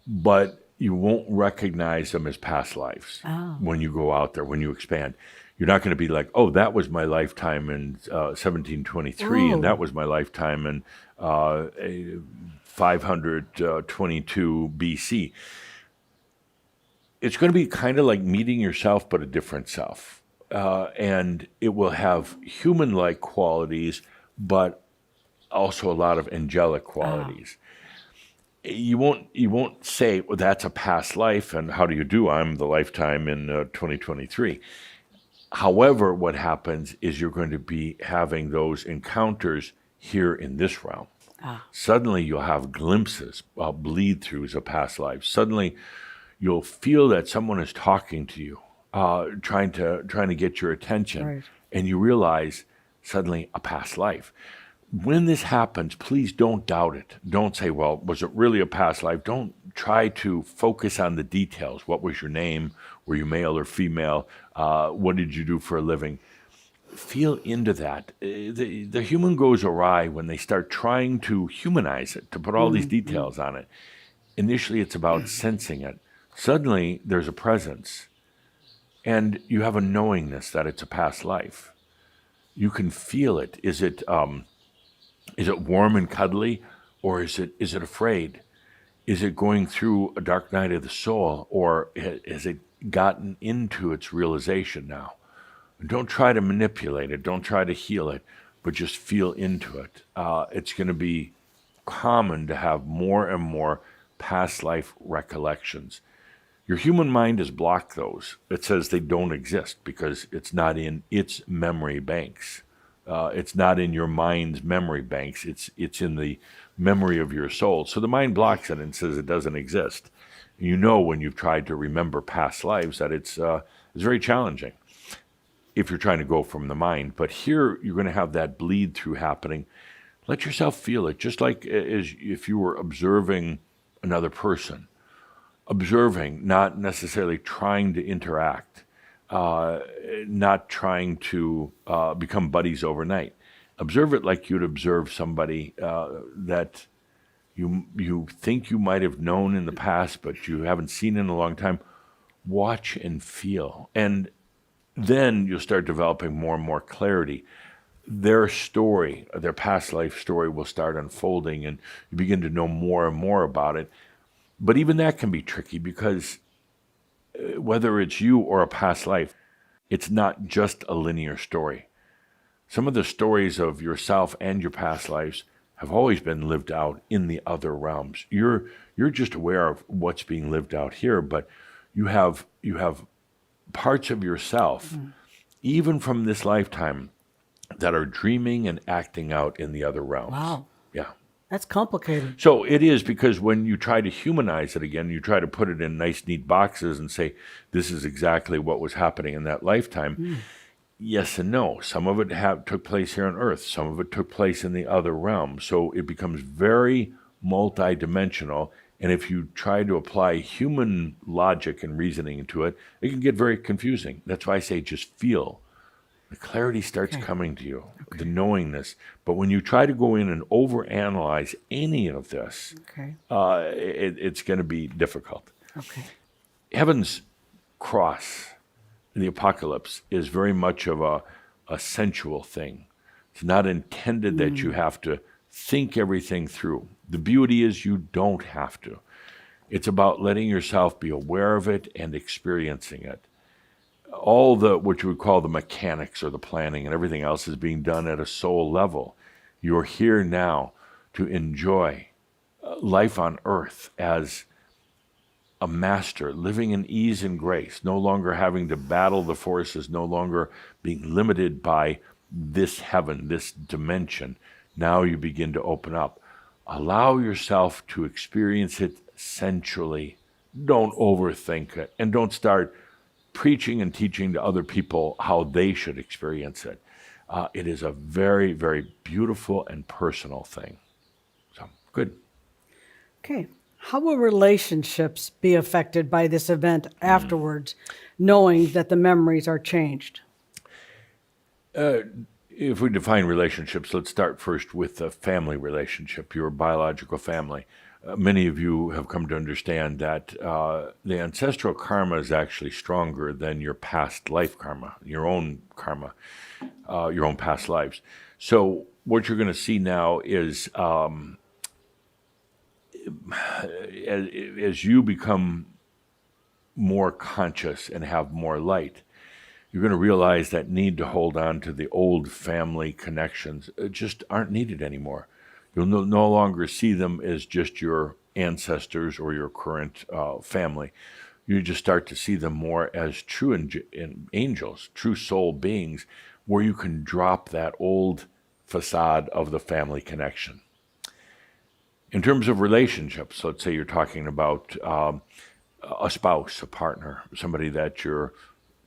but you won't recognize them as past lives when you go out there, when you expand. You're not going to be like, oh, that was my lifetime in 1723, and that was my lifetime in 522 BC. It's going to be kind of like meeting yourself, but a different self. And it will have human-like qualities, but also a lot of angelic qualities. You won't say, well, that's a past life, and how do you do? I'm the lifetime in 2023. However, what happens is you're going to be having those encounters here in this realm. Suddenly you'll have glimpses, bleed-throughs of past lives. Suddenly you'll feel that someone is talking to you, trying to get your attention, Right. and you realize suddenly a past life. When this happens, please don't doubt it. Don't say, well, was it really a past life? Don't try to focus on the details. What was your name? Were you male or female? What did you do for a living? Feel into that. The human goes awry when they start trying to humanize it, to put all these details on it. Initially, it's about sensing it. Suddenly, there's a presence, and you have a knowingness that it's a past life. You can feel it. Is it warm and cuddly, or is it afraid? Is it going through a dark night of the soul, or has it gotten into its realization now? Don't try to manipulate it. Don't try to heal it, but just feel into it. It's going to be common to have more and more past life recollections. Your human mind has blocked those. It says they don't exist because it's not in its memory banks. It's not in your mind's memory banks. It's in the memory of your soul. So the mind blocks it and says it doesn't exist. You know when you've tried to remember past lives that it's very challenging if you're trying to go from the mind. But here you're going to have that bleed through happening. Let yourself feel it, just like as if you were observing another person. Observing, not necessarily trying to interact. Not trying to become buddies overnight. Observe it like you'd observe somebody that you think you might have known in the past, but you haven't seen in a long time. Watch and feel. And then you'll start developing more and more clarity. Their story, their past life story will start unfolding, and you begin to know more and more about it. But even that can be tricky because whether it's you or a past life, it's not just a linear story. Some of the stories of yourself and your past lives have always been lived out in the other realms. You're just aware of what's being lived out here, but you have parts of yourself, even from this lifetime, that are dreaming and acting out in the other realms. Wow. Yeah. That's complicated. So it is, because when you try to humanize it again, you try to put it in nice, neat boxes and say, this is exactly what was happening in that lifetime. Yes and no. Some of it took place here on Earth. Some of it took place in the other realm. So it becomes very multidimensional. And if you try to apply human logic and reasoning into it, it can get very confusing. That's why I say just feel. The clarity starts coming to you, the knowingness. But when you try to go in and overanalyze any of this, it's going to be difficult. Okay. Heaven's cross in the apocalypse is very much of a sensual thing. It's not intended that you have to think everything through. The beauty is you don't have to. It's about letting yourself be aware of it and experiencing it. All what you would call the mechanics or the planning and everything else is being done at a soul level. You're here now to enjoy life on earth as a master, living in ease and grace, no longer having to battle the forces, no longer being limited by this heaven, this dimension. Now you begin to open up. Allow yourself to experience it sensually. Don't overthink it, and don't start preaching and teaching to other people how they should experience it. It is a very, very beautiful and personal thing. So, good. Okay. How will relationships be affected by this event afterwards, knowing that the memories are changed? If we define relationships, let's start first with the family relationship, your biological family. many of you have come to understand that the ancestral karma is actually stronger than your past life karma, your own past lives. So what you're going to see now is as you become more conscious and have more light, you're going to realize that need to hold on to the old family connections just aren't needed anymore. You'll no longer see them as just your ancestors or your current family. You just start to see them more as true angels, true soul beings, where you can drop that old facade of the family connection. In terms of relationships, let's say you're talking about a spouse, a partner, somebody that you're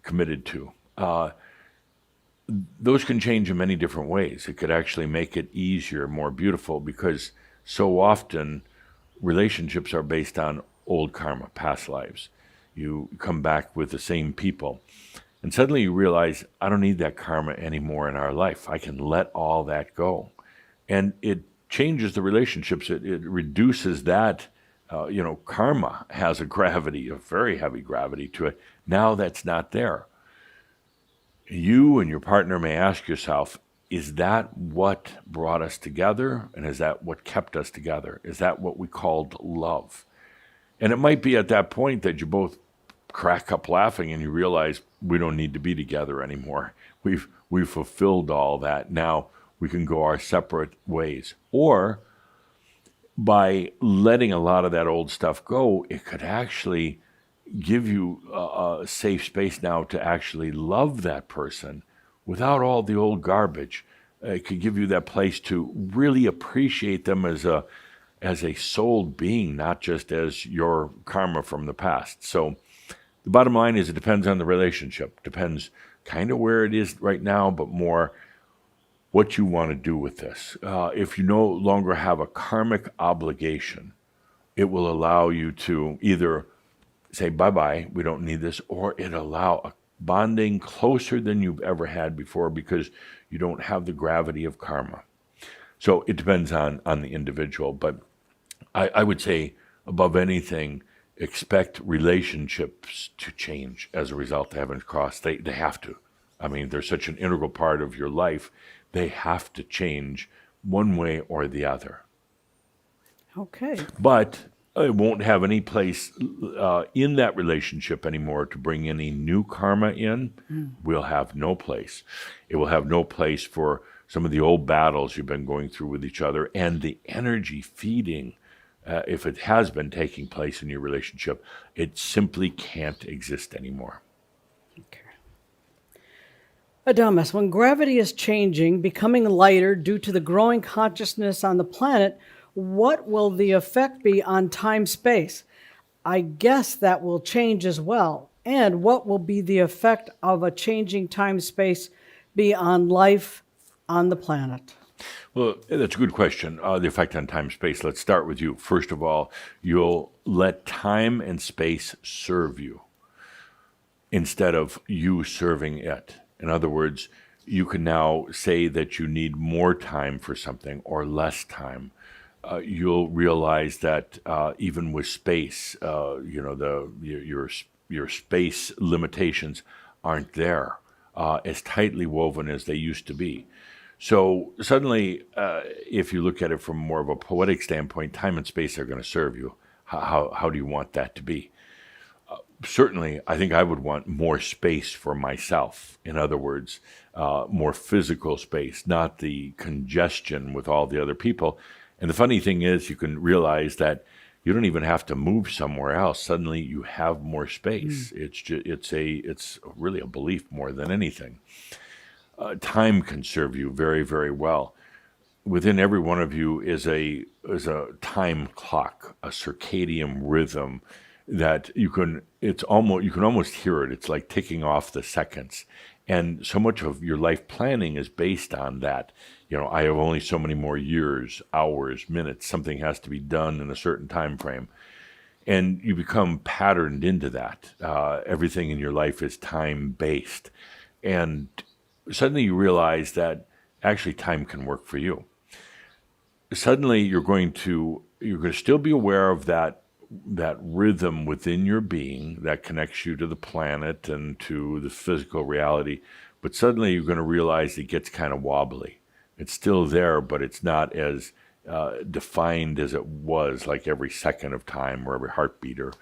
committed to. Those can change in many different ways. It could actually make it easier, more beautiful, because so often relationships are based on old karma, past lives. You come back with the same people, and suddenly you realize, I don't need that karma anymore in our life. I can let all that go. And it changes the relationships. It reduces that. Karma has a gravity, a very heavy gravity to it. Now that's not there. You and your partner may ask yourself, is that what brought us together? And is that what kept us together? Is that what we called love? And it might be at that point that you both crack up laughing and you realize we don't need to be together anymore. We've fulfilled all that. Now we can go our separate ways. Or by letting a lot of that old stuff go, it could actually give you a safe space now to actually love that person without all the old garbage. It could give you that place to really appreciate them as a soul being, not just as your karma from the past. So the bottom line is it depends on the relationship. Depends kind of where it is right now, but more what you want to do with this. If you no longer have a karmic obligation, it will allow you to either say, bye-bye, we don't need this, or it allow a bonding closer than you've ever had before because you don't have the gravity of karma. So it depends on the individual, but I would say above anything, expect relationships to change as a result of Heaven's Cross. They have to. I mean, they're such an integral part of your life. They have to change one way or the other. Okay. But it won't have any place in that relationship anymore to bring any new karma in. Will have no place. It will have no place for some of the old battles you've been going through with each other, and the energy feeding, if it has been taking place in your relationship, it simply can't exist anymore. Okay. Adamus, when gravity is changing, becoming lighter due to the growing consciousness on the planet, what will the effect be on time-space? I guess that will change as well. And what will be the effect of a changing time-space be on life on the planet? Well, that's a good question. The effect on time-space. Let's start with you. First of all, you'll let time and space serve you instead of you serving it. In other words, you can now say that you need more time for something or less time. You'll realize that even with space, your space limitations aren't there as tightly woven as they used to be. So suddenly, if you look at it from more of a poetic standpoint, time and space are going to serve you. How do you want that to be? Certainly, I think I would want more space for myself. In other words, more physical space, not the congestion with all the other people. And the funny thing is, you can realize that you don't even have to move somewhere else. Suddenly, you have more space. It's really a belief more than anything. Time can serve you very, very well. Within every one of you is a time clock, a circadian rhythm that you can almost hear it. It's like ticking off the seconds. And so much of your life planning is based on that. I have only so many more years, hours, minutes. Something has to be done in a certain time frame. And you become patterned into that. Everything in your life is time-based. And suddenly you realize that actually time can work for you. Suddenly you're going to you're going to still be aware of that rhythm within your being that connects you to the planet and to the physical reality, but suddenly you're going to realize it gets kind of wobbly. It's still there, but it's not as defined as it was, like every second of time or every heartbeat or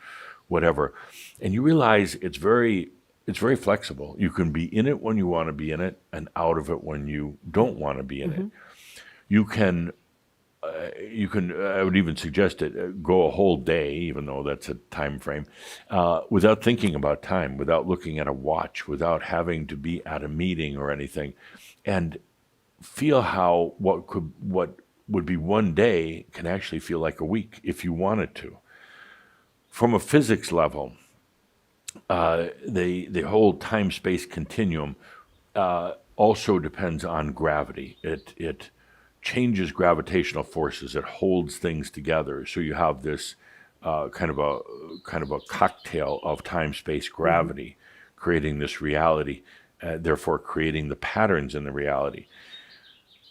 whatever. And you realize it's very flexible. You can be in it when you want to be in it and out of it when you don't want to be in it. You can, I would even suggest it, go a whole day, even though that's a time frame, without thinking about time, without looking at a watch, without having to be at a meeting or anything, and feel how what would be one day can actually feel like a week if you wanted to. From a physics level, the whole time-space continuum also depends on gravity. It changes gravitational forces. It holds things together. So you have this kind of a cocktail of time-space gravity, creating this reality, therefore creating the patterns in the reality.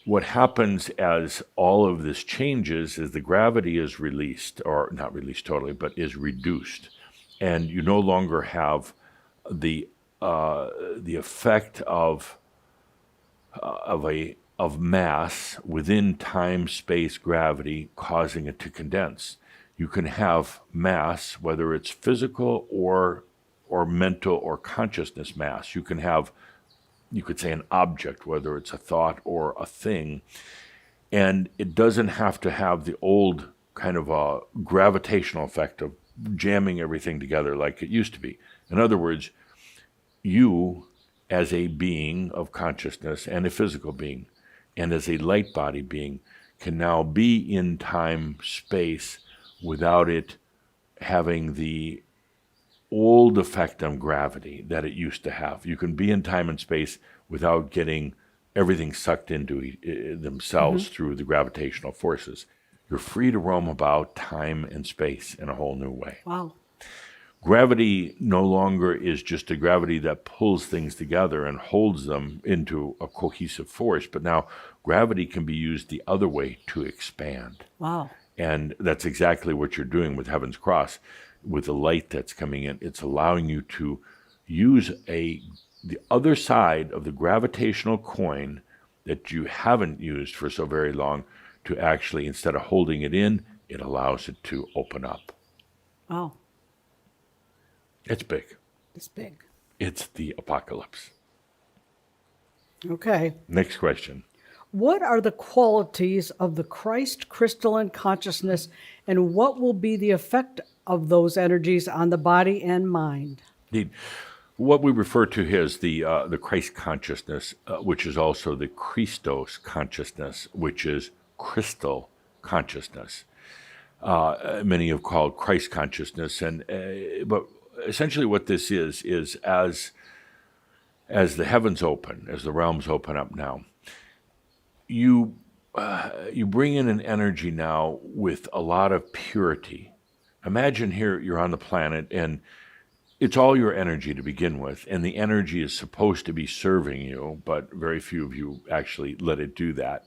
What happens as all of this changes is the gravity is released, or not released totally, but is reduced, and you no longer have the effect of mass within time, space, gravity causing it to condense. You can have mass, whether it's physical or mental or consciousness mass. You can have, you could say, an object, whether it's a thought or a thing, and it doesn't have to have the old kind of a gravitational effect of jamming everything together like it used to be. In other words, you as a being of consciousness and a physical being and as a light body being can now be in time, space without it having the old effect on gravity that it used to have. You can be in time and space without getting everything sucked into themselves through the gravitational forces. You're free to roam about time and space in a whole new way. Wow. Gravity no longer is just a gravity that pulls things together and holds them into a cohesive force, but now gravity can be used the other way to expand. Wow. And that's exactly what you're doing with Heaven's Cross. With the light that's coming in, it's allowing you to use the other side of the gravitational coin that you haven't used for so very long to actually, instead of holding it in, it allows it to open up. Wow. It's big. It's big. It's the apocalypse. Okay. Next question. What are the qualities of the Christ crystalline consciousness, and what will be the effect of those energies on the body and mind? Indeed. What we refer to as the Christ consciousness, which is also the Christos consciousness, which is crystal consciousness. Many have called Christ consciousness, but essentially what this is as the heavens open, as the realms open up now, you bring in an energy now with a lot of purity. Imagine here you're on the planet and it's all your energy to begin with, and the energy is supposed to be serving you, but very few of you actually let it do that.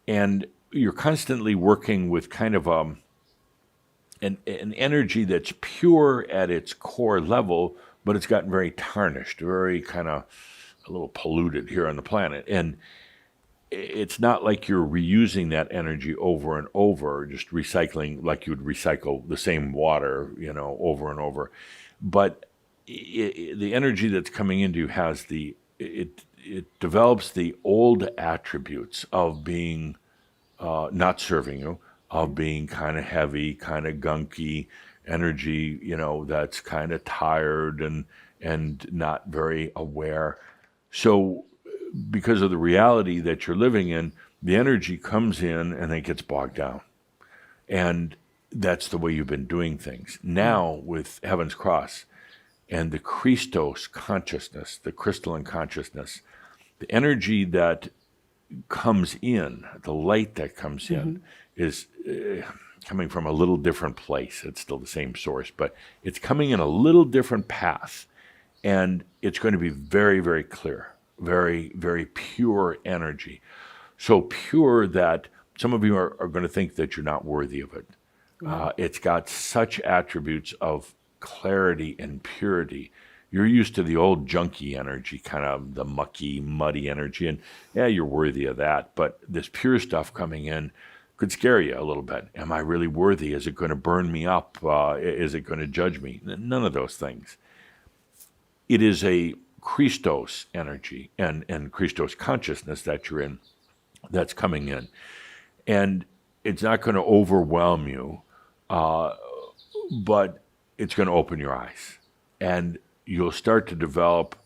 And you're constantly working with kind of an energy that's pure at its core level, but it's gotten very tarnished, very kind of a little polluted here on the planet. And it's not like you're reusing that energy over and over, just recycling like you would recycle the same water, over and over. But the energy that's coming into you has it develops the old attributes of being not serving you, of being kind of heavy, kind of gunky energy, that's kind of tired and not very aware. So because of the reality that you're living in, the energy comes in and it gets bogged down. And that's the way you've been doing things. Now, with Heaven's Cross and the Christos consciousness, the crystalline consciousness, the energy that comes in, the light that comes in, is coming from a little different place. It's still the same source, but it's coming in a little different path. And it's going to be very, very clear, very, very pure energy. So pure that some of you are going to think that you're not worthy of it. It's got such attributes of clarity and purity. You're used to the old junky energy, kind of the mucky, muddy energy, and yeah, you're worthy of that. But this pure stuff coming in could scare you a little bit. Am I really worthy? Is it going to burn me up? Is it going to judge me? None of those things. It is a Christos energy and Christos consciousness that you're in that's coming in. And it's not going to overwhelm you, but it's going to open your eyes. And you'll start to develop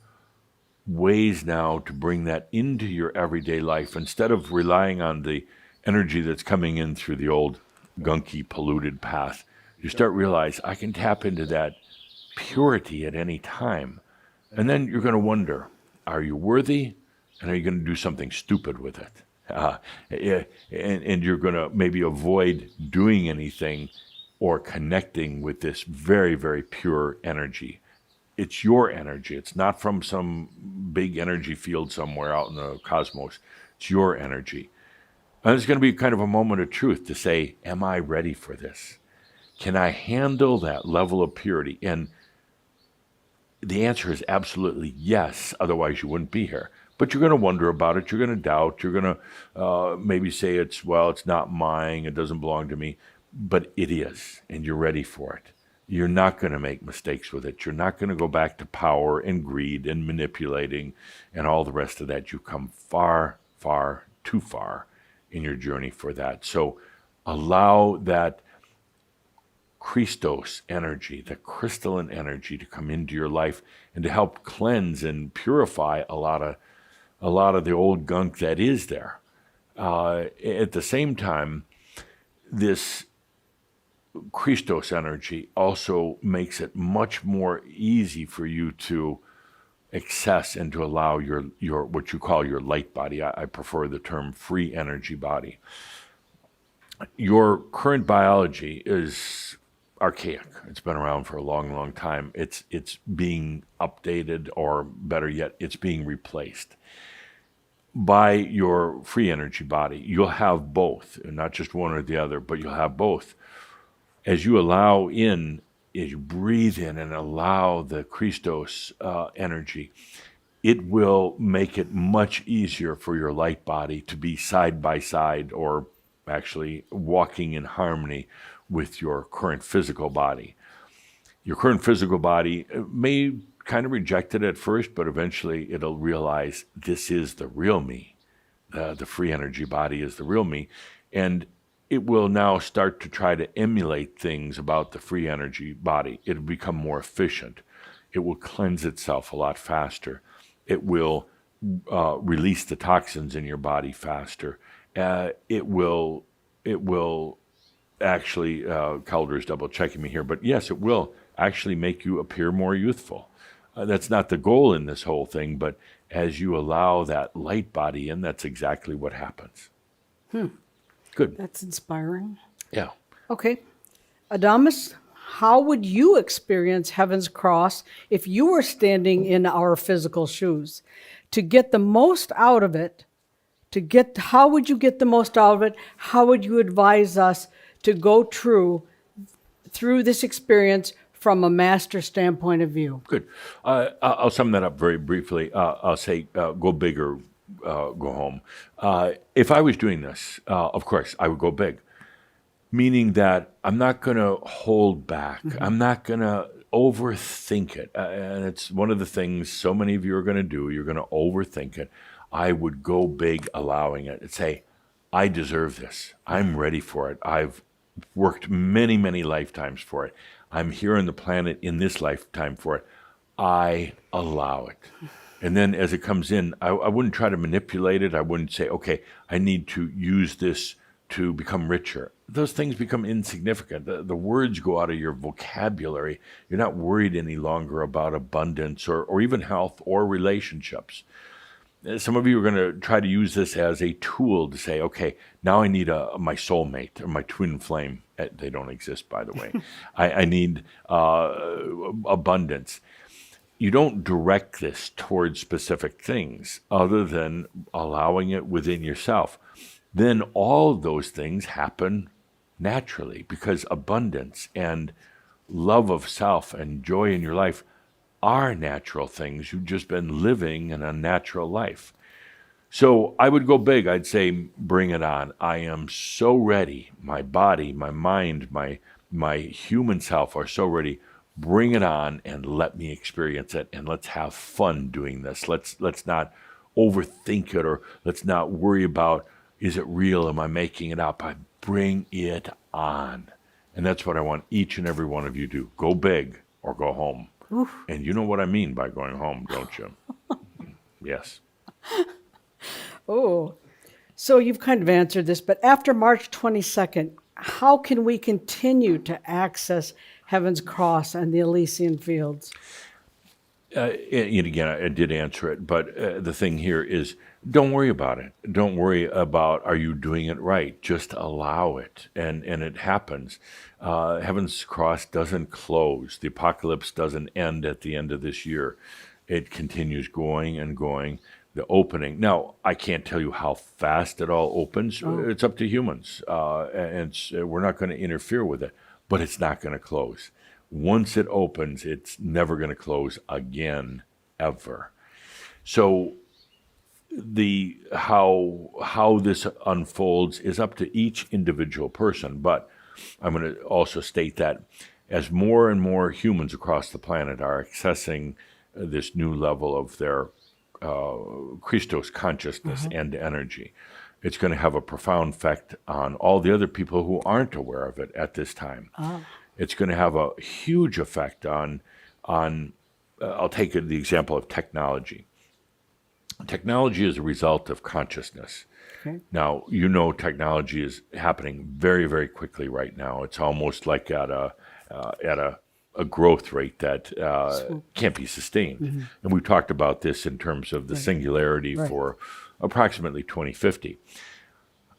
ways now to bring that into your everyday life instead of relying on the energy that's coming in through the old gunky, polluted path. You start realize I can tap into that purity at any time. And then you're going to wonder, are you worthy? And are you going to do something stupid with it? And you're going to maybe avoid doing anything or connecting with this very, very pure energy. It's your energy. It's not from some big energy field somewhere out in the cosmos. It's your energy. And it's going to be kind of a moment of truth to say, am I ready for this? Can I handle that level of purity? And the answer is absolutely yes. Otherwise, you wouldn't be here. But you're going to wonder about it. You're going to doubt. You're going to maybe say it's not mine. It doesn't belong to me. But it is, and you're ready for it. You're not going to make mistakes with it. You're not going to go back to power and greed and manipulating and all the rest of that. You've come far, far, too far in your journey for that. So allow that Christos energy, the crystalline energy, to come into your life and to help cleanse and purify a lot of the old gunk that is there. At the same time, this Christos energy also makes it much more easy for you to access and to allow your what you call your light body. I prefer the term free energy body. Your current biology is archaic. It's been around for a long, long time. It's being updated, or better yet, it's being replaced by your free energy body. You'll have both, not just one or the other, but you'll have both. As you allow in, as you breathe in and allow the Christos energy, it will make it much easier for your light body to be side by side, or actually walking in harmony with your current physical body. Your current physical body may kind of reject it at first, but eventually it'll realize this is the real me. The free energy body is the real me. And it will now start to try to emulate things about the free energy body. It'll become more efficient. It will cleanse itself a lot faster. It will release the toxins in your body faster. It will actually, Calder's double checking me here, but yes, it will actually make you appear more youthful. That's not the goal in this whole thing, but as you allow that light body in, that's exactly what happens. Good. That's inspiring. Yeah. Okay. Adamus, how would you experience heaven's cross if you were standing in our physical shoes? To get the most out of it, how would you get the most out of it? How would you advise us to go through this experience from a master standpoint of view? Good. I'll sum that up very briefly. I'll say go big or go home. If I was doing this, of course, I would go big, meaning that I'm not going to hold back. Mm-hmm. I'm not going to overthink it. And it's one of the things so many of you are going to do. You're going to overthink it. I would go big, allowing it, and say, I deserve this. I'm ready for it. I've worked many, many lifetimes for it. I'm here on the planet in this lifetime for it. I allow it. And then as it comes in, I wouldn't try to manipulate it. I wouldn't say, okay, I need to use this to become richer. Those things become insignificant. The words go out of your vocabulary. You're not worried any longer about abundance or even health or relationships. Some of you are going to try to use this as a tool to say, okay, now I need my soulmate or my twin flame. They don't exist, by the way. I need abundance. You don't direct this towards specific things other than allowing it within yourself. then all of those things happen naturally, because abundance and love of self and joy in your life are natural things. You've just been living an unnatural life. So I would go big. I'd say, bring it on. I am so ready. My body, my mind, my human self are so ready. Bring it on and let me experience it. And let's have fun doing this. Let's not overthink it, or let's not worry about, is it real? Am I making it up? I bring it on. And that's what I want each and every one of you to do. Go big or go home. Oof. And you know what I mean by going home, don't you? Yes. Oh, so you've kind of answered this, but after March 22nd, how can we continue to access Heaven's Cross and the Elysian Fields? And again, I did answer it, but the thing here is, don't worry about it. Don't worry about, are you doing it right? Just allow it, and it happens. Heaven's Cross doesn't close. The apocalypse doesn't end at the end of this year. It continues going and going. The opening. Now, I can't tell you how fast it all opens. Oh. It's up to humans, and we're not going to interfere with it, but it's not going to close. Once it opens, it's never going to close again, ever. So how this unfolds is up to each individual person, but I'm going to also state that as more and more humans across the planet are accessing this new level of their Christos consciousness and energy, it's going to have a profound effect on all the other people who aren't aware of it at this time. It's going to have a huge effect on I'll take the example of technology. Technology is a result of consciousness. Okay. Now, technology is happening very, very quickly right now. It's almost like at a growth rate that can't be sustained. Mm-hmm. And we've talked about this in terms of the singularity for approximately 2050.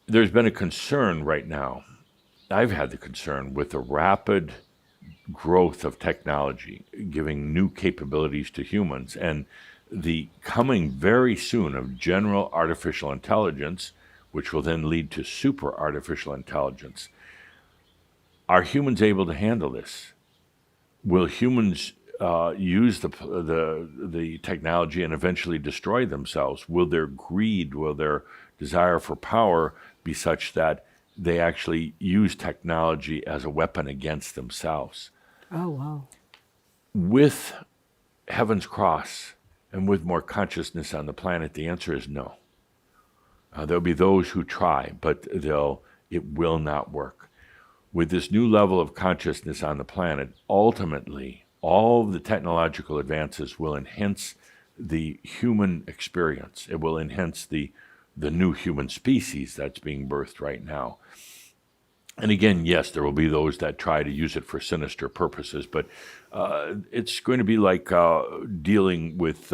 There's been a concern right now. I've had the concern with the rapid growth of technology, giving new capabilities to humans, and the coming very soon of general artificial intelligence, which will then lead to super artificial intelligence. Are humans able to handle this? Will humans use the technology and eventually destroy themselves? Will their greed, will their desire for power be such that they actually use technology as a weapon against themselves? Oh, wow. With Heaven's Cross and with more consciousness on the planet, the answer is no. There'll be those who try, but it will not work. With this new level of consciousness on the planet, ultimately, all the technological advances will enhance the human experience. It will enhance the new human species that's being birthed right now. And again, yes, there will be those that try to use it for sinister purposes, but it's going to be like dealing with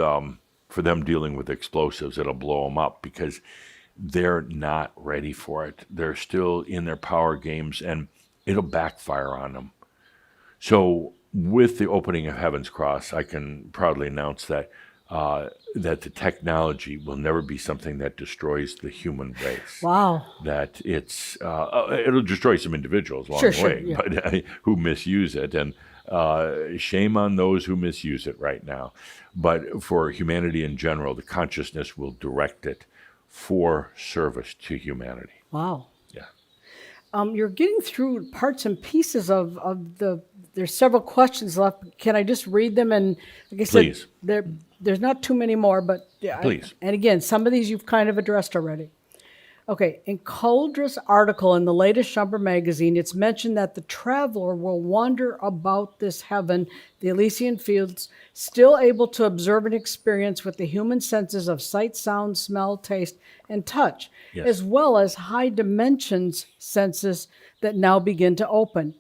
explosives. It'll blow them up because they're not ready for it. They're still in their power games, and it'll backfire on them. So with the opening of Heaven's Cross, I can proudly announce that that the technology will never be something that destroys the human race. Wow. That it'll destroy some individuals along the way, but who misuse it, and shame on those who misuse it right now. But for humanity in general, the consciousness will direct it for service to humanity. Wow. Yeah. You're getting through parts and pieces of there's several questions left. Can I just read them? And like I said, please. There's not too many more, but please. And again, some of these you've kind of addressed already. Okay, in Coldra's article in the latest Shumper magazine, it's mentioned that the traveler will wander about this heaven, the Elysian Fields, still able to observe and experience with the human senses of sight, sound, smell, taste, and touch, as well as high dimensions senses that now begin to open.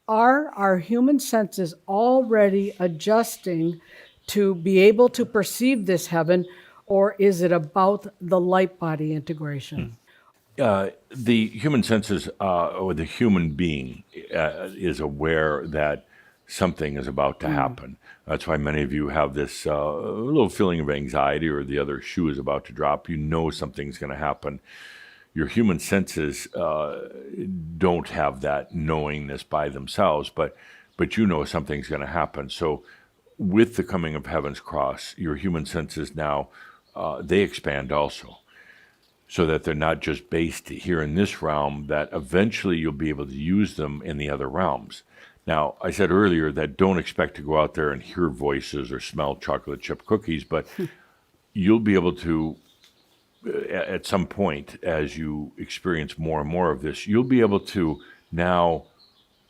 Are our human senses already adjusting to be able to perceive this heaven, or is it about the light body integration? The human senses, or the human being, is aware that something is about to happen. That's why many of you have this little feeling of anxiety, or the other shoe is about to drop. You know something's going to happen. your human senses don't have that knowingness by themselves, but you know something's going to happen. So with the coming of heaven's cross, your human senses now, they expand also, so that they're not just based here in this realm, that eventually you'll be able to use them in the other realms. Now, I said earlier that don't expect to go out there and hear voices or smell chocolate chip cookies, but you'll be able to, at some point, as you experience more and more of this, you'll be able to now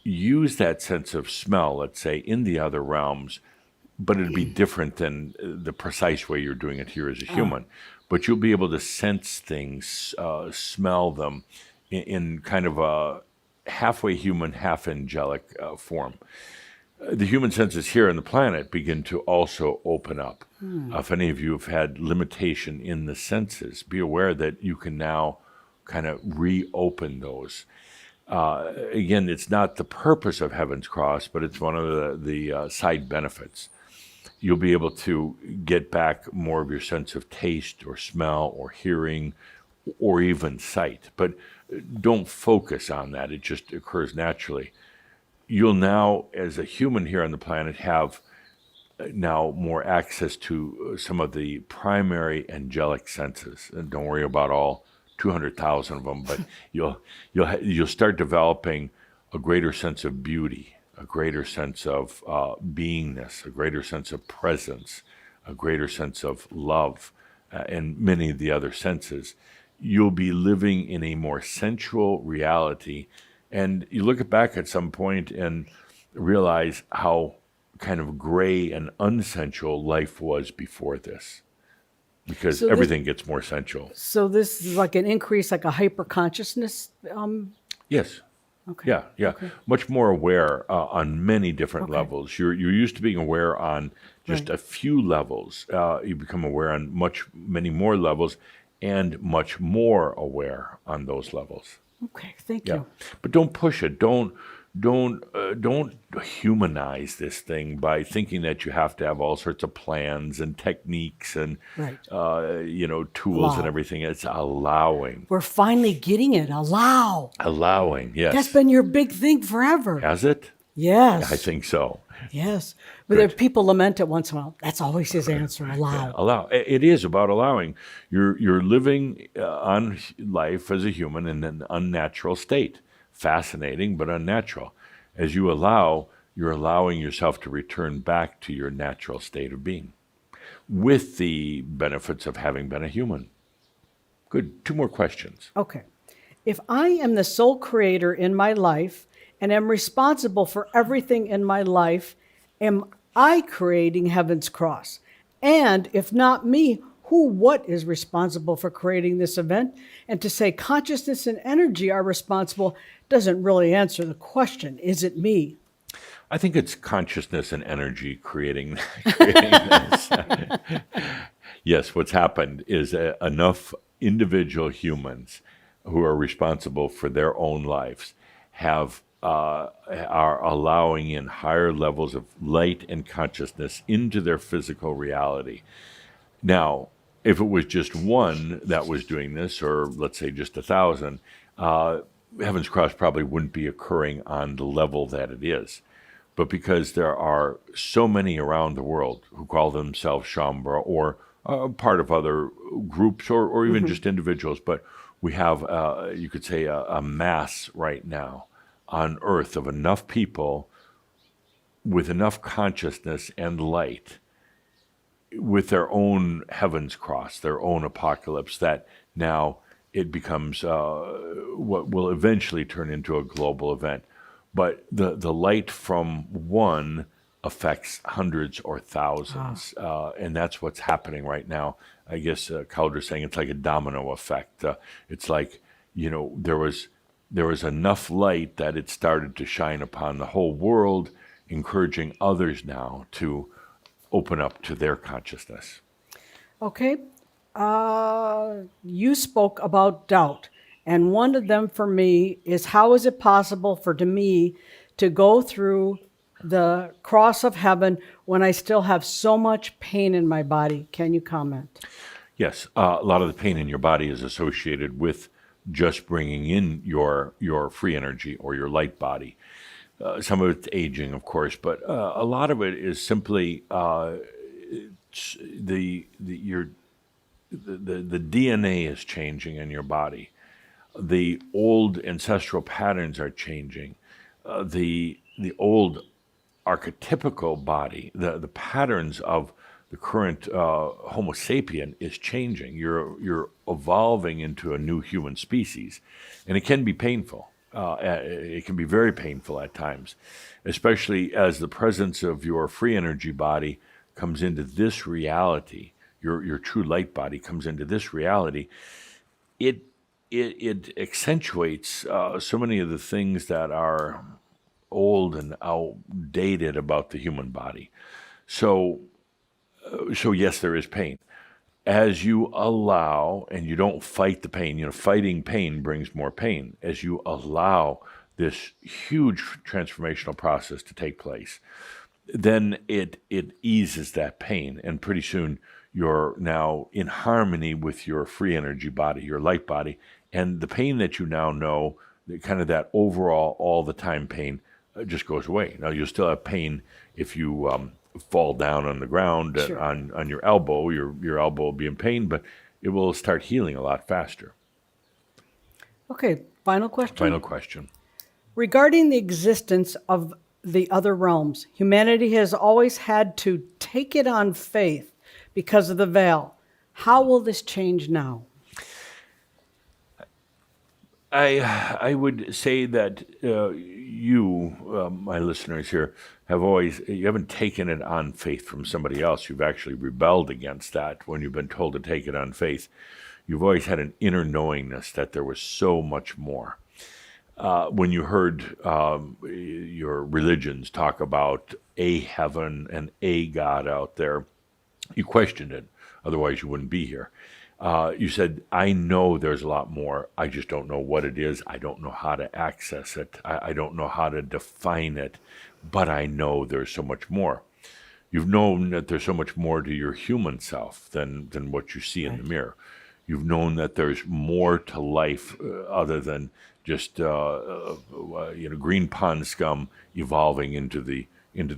use that sense of smell, let's say, in the other realms, but it'd be different than the precise way you're doing it here as a human. But you'll be able to sense things, smell them in kind of a halfway human, half angelic form. The human senses here on the planet begin to also open up. If any of you have had limitation in the senses, be aware that you can now kind of reopen those. Again, it's not the purpose of Heaven's Cross, but it's one of the side benefits. You'll be able to get back more of your sense of taste or smell or hearing or even sight. But don't focus on that. It just occurs naturally. You'll now, as a human here on the planet, have now more access to some of the primary angelic senses. And don't worry about all 200,000 of them, but you'll start developing a greater sense of beauty, a greater sense of beingness, a greater sense of presence, a greater sense of love, and many of the other senses. You'll be living in a more sensual reality, and you look back at some point and realize how kind of gray and unsensual life was before this, because everything gets more sensual. So this is like an increase, like a hyper consciousness. Yes. Okay. Yeah. Okay. Much more aware on many different levels. You're used to being aware on just a few levels. You become aware on many more levels, and much more aware on those levels. Okay, thank you. But don't push it. Don't humanize this thing by thinking that you have to have all sorts of plans and techniques and tools and everything. It's allowing. We're finally getting it. Allowing, yes. That's been your big thing forever. Has it? Yes. I think so. Yes. But there, people lament it once in a while. That's always his answer, allow. Yeah, allow. It is about allowing. You're living on life as a human in an unnatural state. Fascinating, but unnatural. As you allow, you're allowing yourself to return back to your natural state of being, with the benefits of having been a human. Good. 2 more questions. Okay. If I am the sole creator in my life and am responsible for everything in my life, am I creating Heaven's Cross? And if not me, what is responsible for creating this event? And to say consciousness and energy are responsible doesn't really answer the question. Is it me? I think it's consciousness and energy creating this. Yes, what's happened is enough individual humans who are responsible for their own lives are allowing in higher levels of light and consciousness into their physical reality. Now, if it was just one that was doing this, or let's say just 1,000, Heaven's Cross probably wouldn't be occurring on the level that it is. But because there are so many around the world who call themselves Shambhala or part of other groups or even just individuals, but we have, you could say, a mass right now on Earth of enough people with enough consciousness and light with their own Heaven's Cross, their own apocalypse, that now it becomes what will eventually turn into a global event. But the light from one affects hundreds or thousands, and that's what's happening right now. I guess Calder's saying it's like a domino effect. It's like, there was enough light that it started to shine upon the whole world, encouraging others now to open up to their consciousness. Okay. You spoke about doubt. And one of them for me is, how is it possible for me to go through the cross of heaven when I still have so much pain in my body? Can you comment? Yes, a lot of the pain in your body is associated with just bringing in your free energy or your light body. Some of it's aging, of course, but a lot of it is simply the DNA is changing in your body. The old ancestral patterns are changing. The old archetypical body, the patterns of the current Homo sapien is changing. You're evolving into a new human species, and it can be painful. It can be very painful at times, especially as the presence of your free energy body comes into this reality. Your true light body comes into this reality. It accentuates so many of the things that are old and outdated about the human body. So yes, there is pain. As you allow, and you don't fight the pain, fighting pain brings more pain. As you allow this huge transformational process to take place, then it eases that pain. And pretty soon you're now in harmony with your free energy body, your light body. And the pain that you now know, kind of that overall all the time pain, just goes away. Now you'll still have pain if you fall down on the ground. Sure. on your elbow, your elbow will be in pain, but it will start healing a lot faster. Okay, final question. Regarding the existence of the other realms, humanity has always had to take it on faith because of the veil. How will this change now? I would say that you, my listeners here, you haven't taken it on faith from somebody else. You've actually rebelled against that when you've been told to take it on faith. You've always had an inner knowingness that there was so much more. When you heard your religions talk about a heaven and a God out there, you questioned it. Otherwise, you wouldn't be here. You said, I know there's a lot more. I just don't know what it is. I don't know how to access it. I don't know how to define it, but I know there's so much more. You've known that there's so much more to your human self than what you see in the mirror. You've known that there's more to life other than just green pond scum evolving into the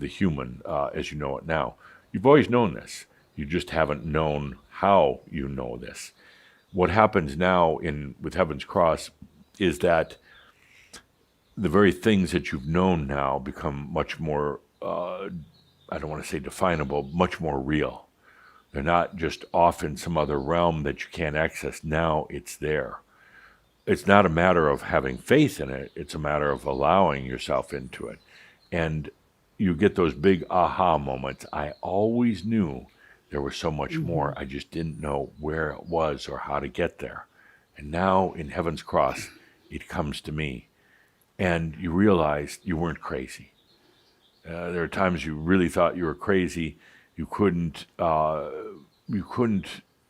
human as you know it now. You've always known this. You just haven't known how you know this. What happens now with Heaven's Cross is that the very things that you've known now become much more, I don't want to say definable, much more real. They're not just off in some other realm that you can't access. Now it's there. It's not a matter of having faith in it. It's a matter of allowing yourself into it. And you get those big aha moments. I always knew there was so much more. I just didn't know where it was or how to get there. And now in Heaven's Cross, it comes to me. And you realize you weren't crazy. There are times you really thought you were crazy. You couldn't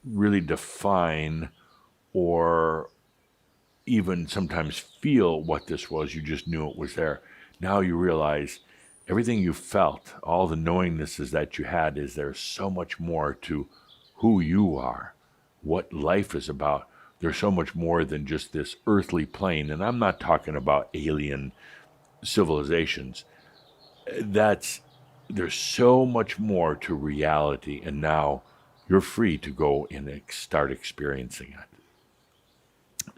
really define or even sometimes feel what this was. You just knew it was there. Now you realize everything you felt, all the knowingnesses that you had, is there's so much more to who you are, what life is about. There's so much more than just this earthly plane. And I'm not talking about alien civilizations. There's so much more to reality, and now you're free to go and start experiencing it.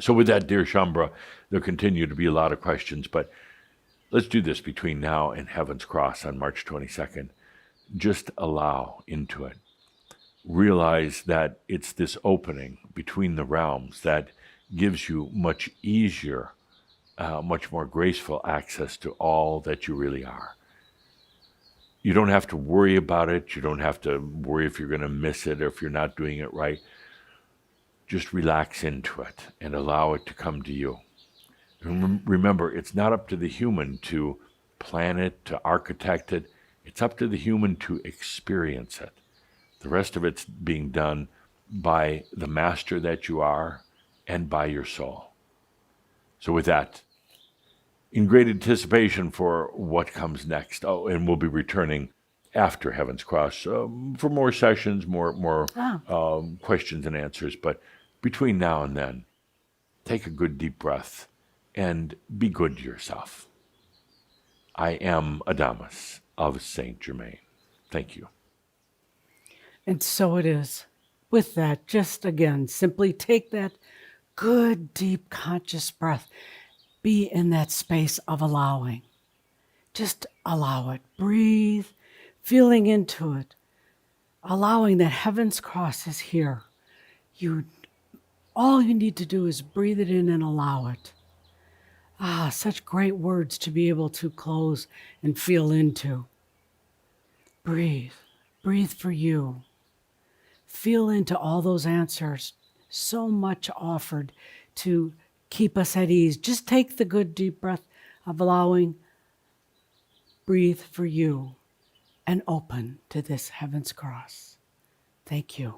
So with that, dear Shambra, there'll continue to be a lot of questions, but let's do this between now and Heaven's Cross on March 22nd. Just allow into it. Realize that it's this opening between the realms that gives you much easier, much more graceful access to all that you really are. You don't have to worry about it. You don't have to worry if you're going to miss it or if you're not doing it right. Just relax into it and allow it to come to you. And remember, it's not up to the human to plan it, to architect it. It's up to the human to experience it. The rest of it's being done by the master that you are and by your soul. So with that, in great anticipation for what comes next. Oh, and we'll be returning after Heaven's Cross for more sessions, more questions and answers. But between now and then, take a good deep breath and be good to yourself. I am Adamus of Saint Germain. Thank you. And so it is. With that, just again, simply take that good, deep, conscious breath. Be in that space of allowing. Just allow it. Breathe, feeling into it. Allowing that heaven's cross is here. All you need to do is breathe it in and allow it. Ah, such great words to be able to close and feel into. Breathe. Breathe for you. Feel into all those answers. So much offered to keep us at ease. Just take the good deep breath of allowing. Breathe for you and open to this heaven's cross. Thank you.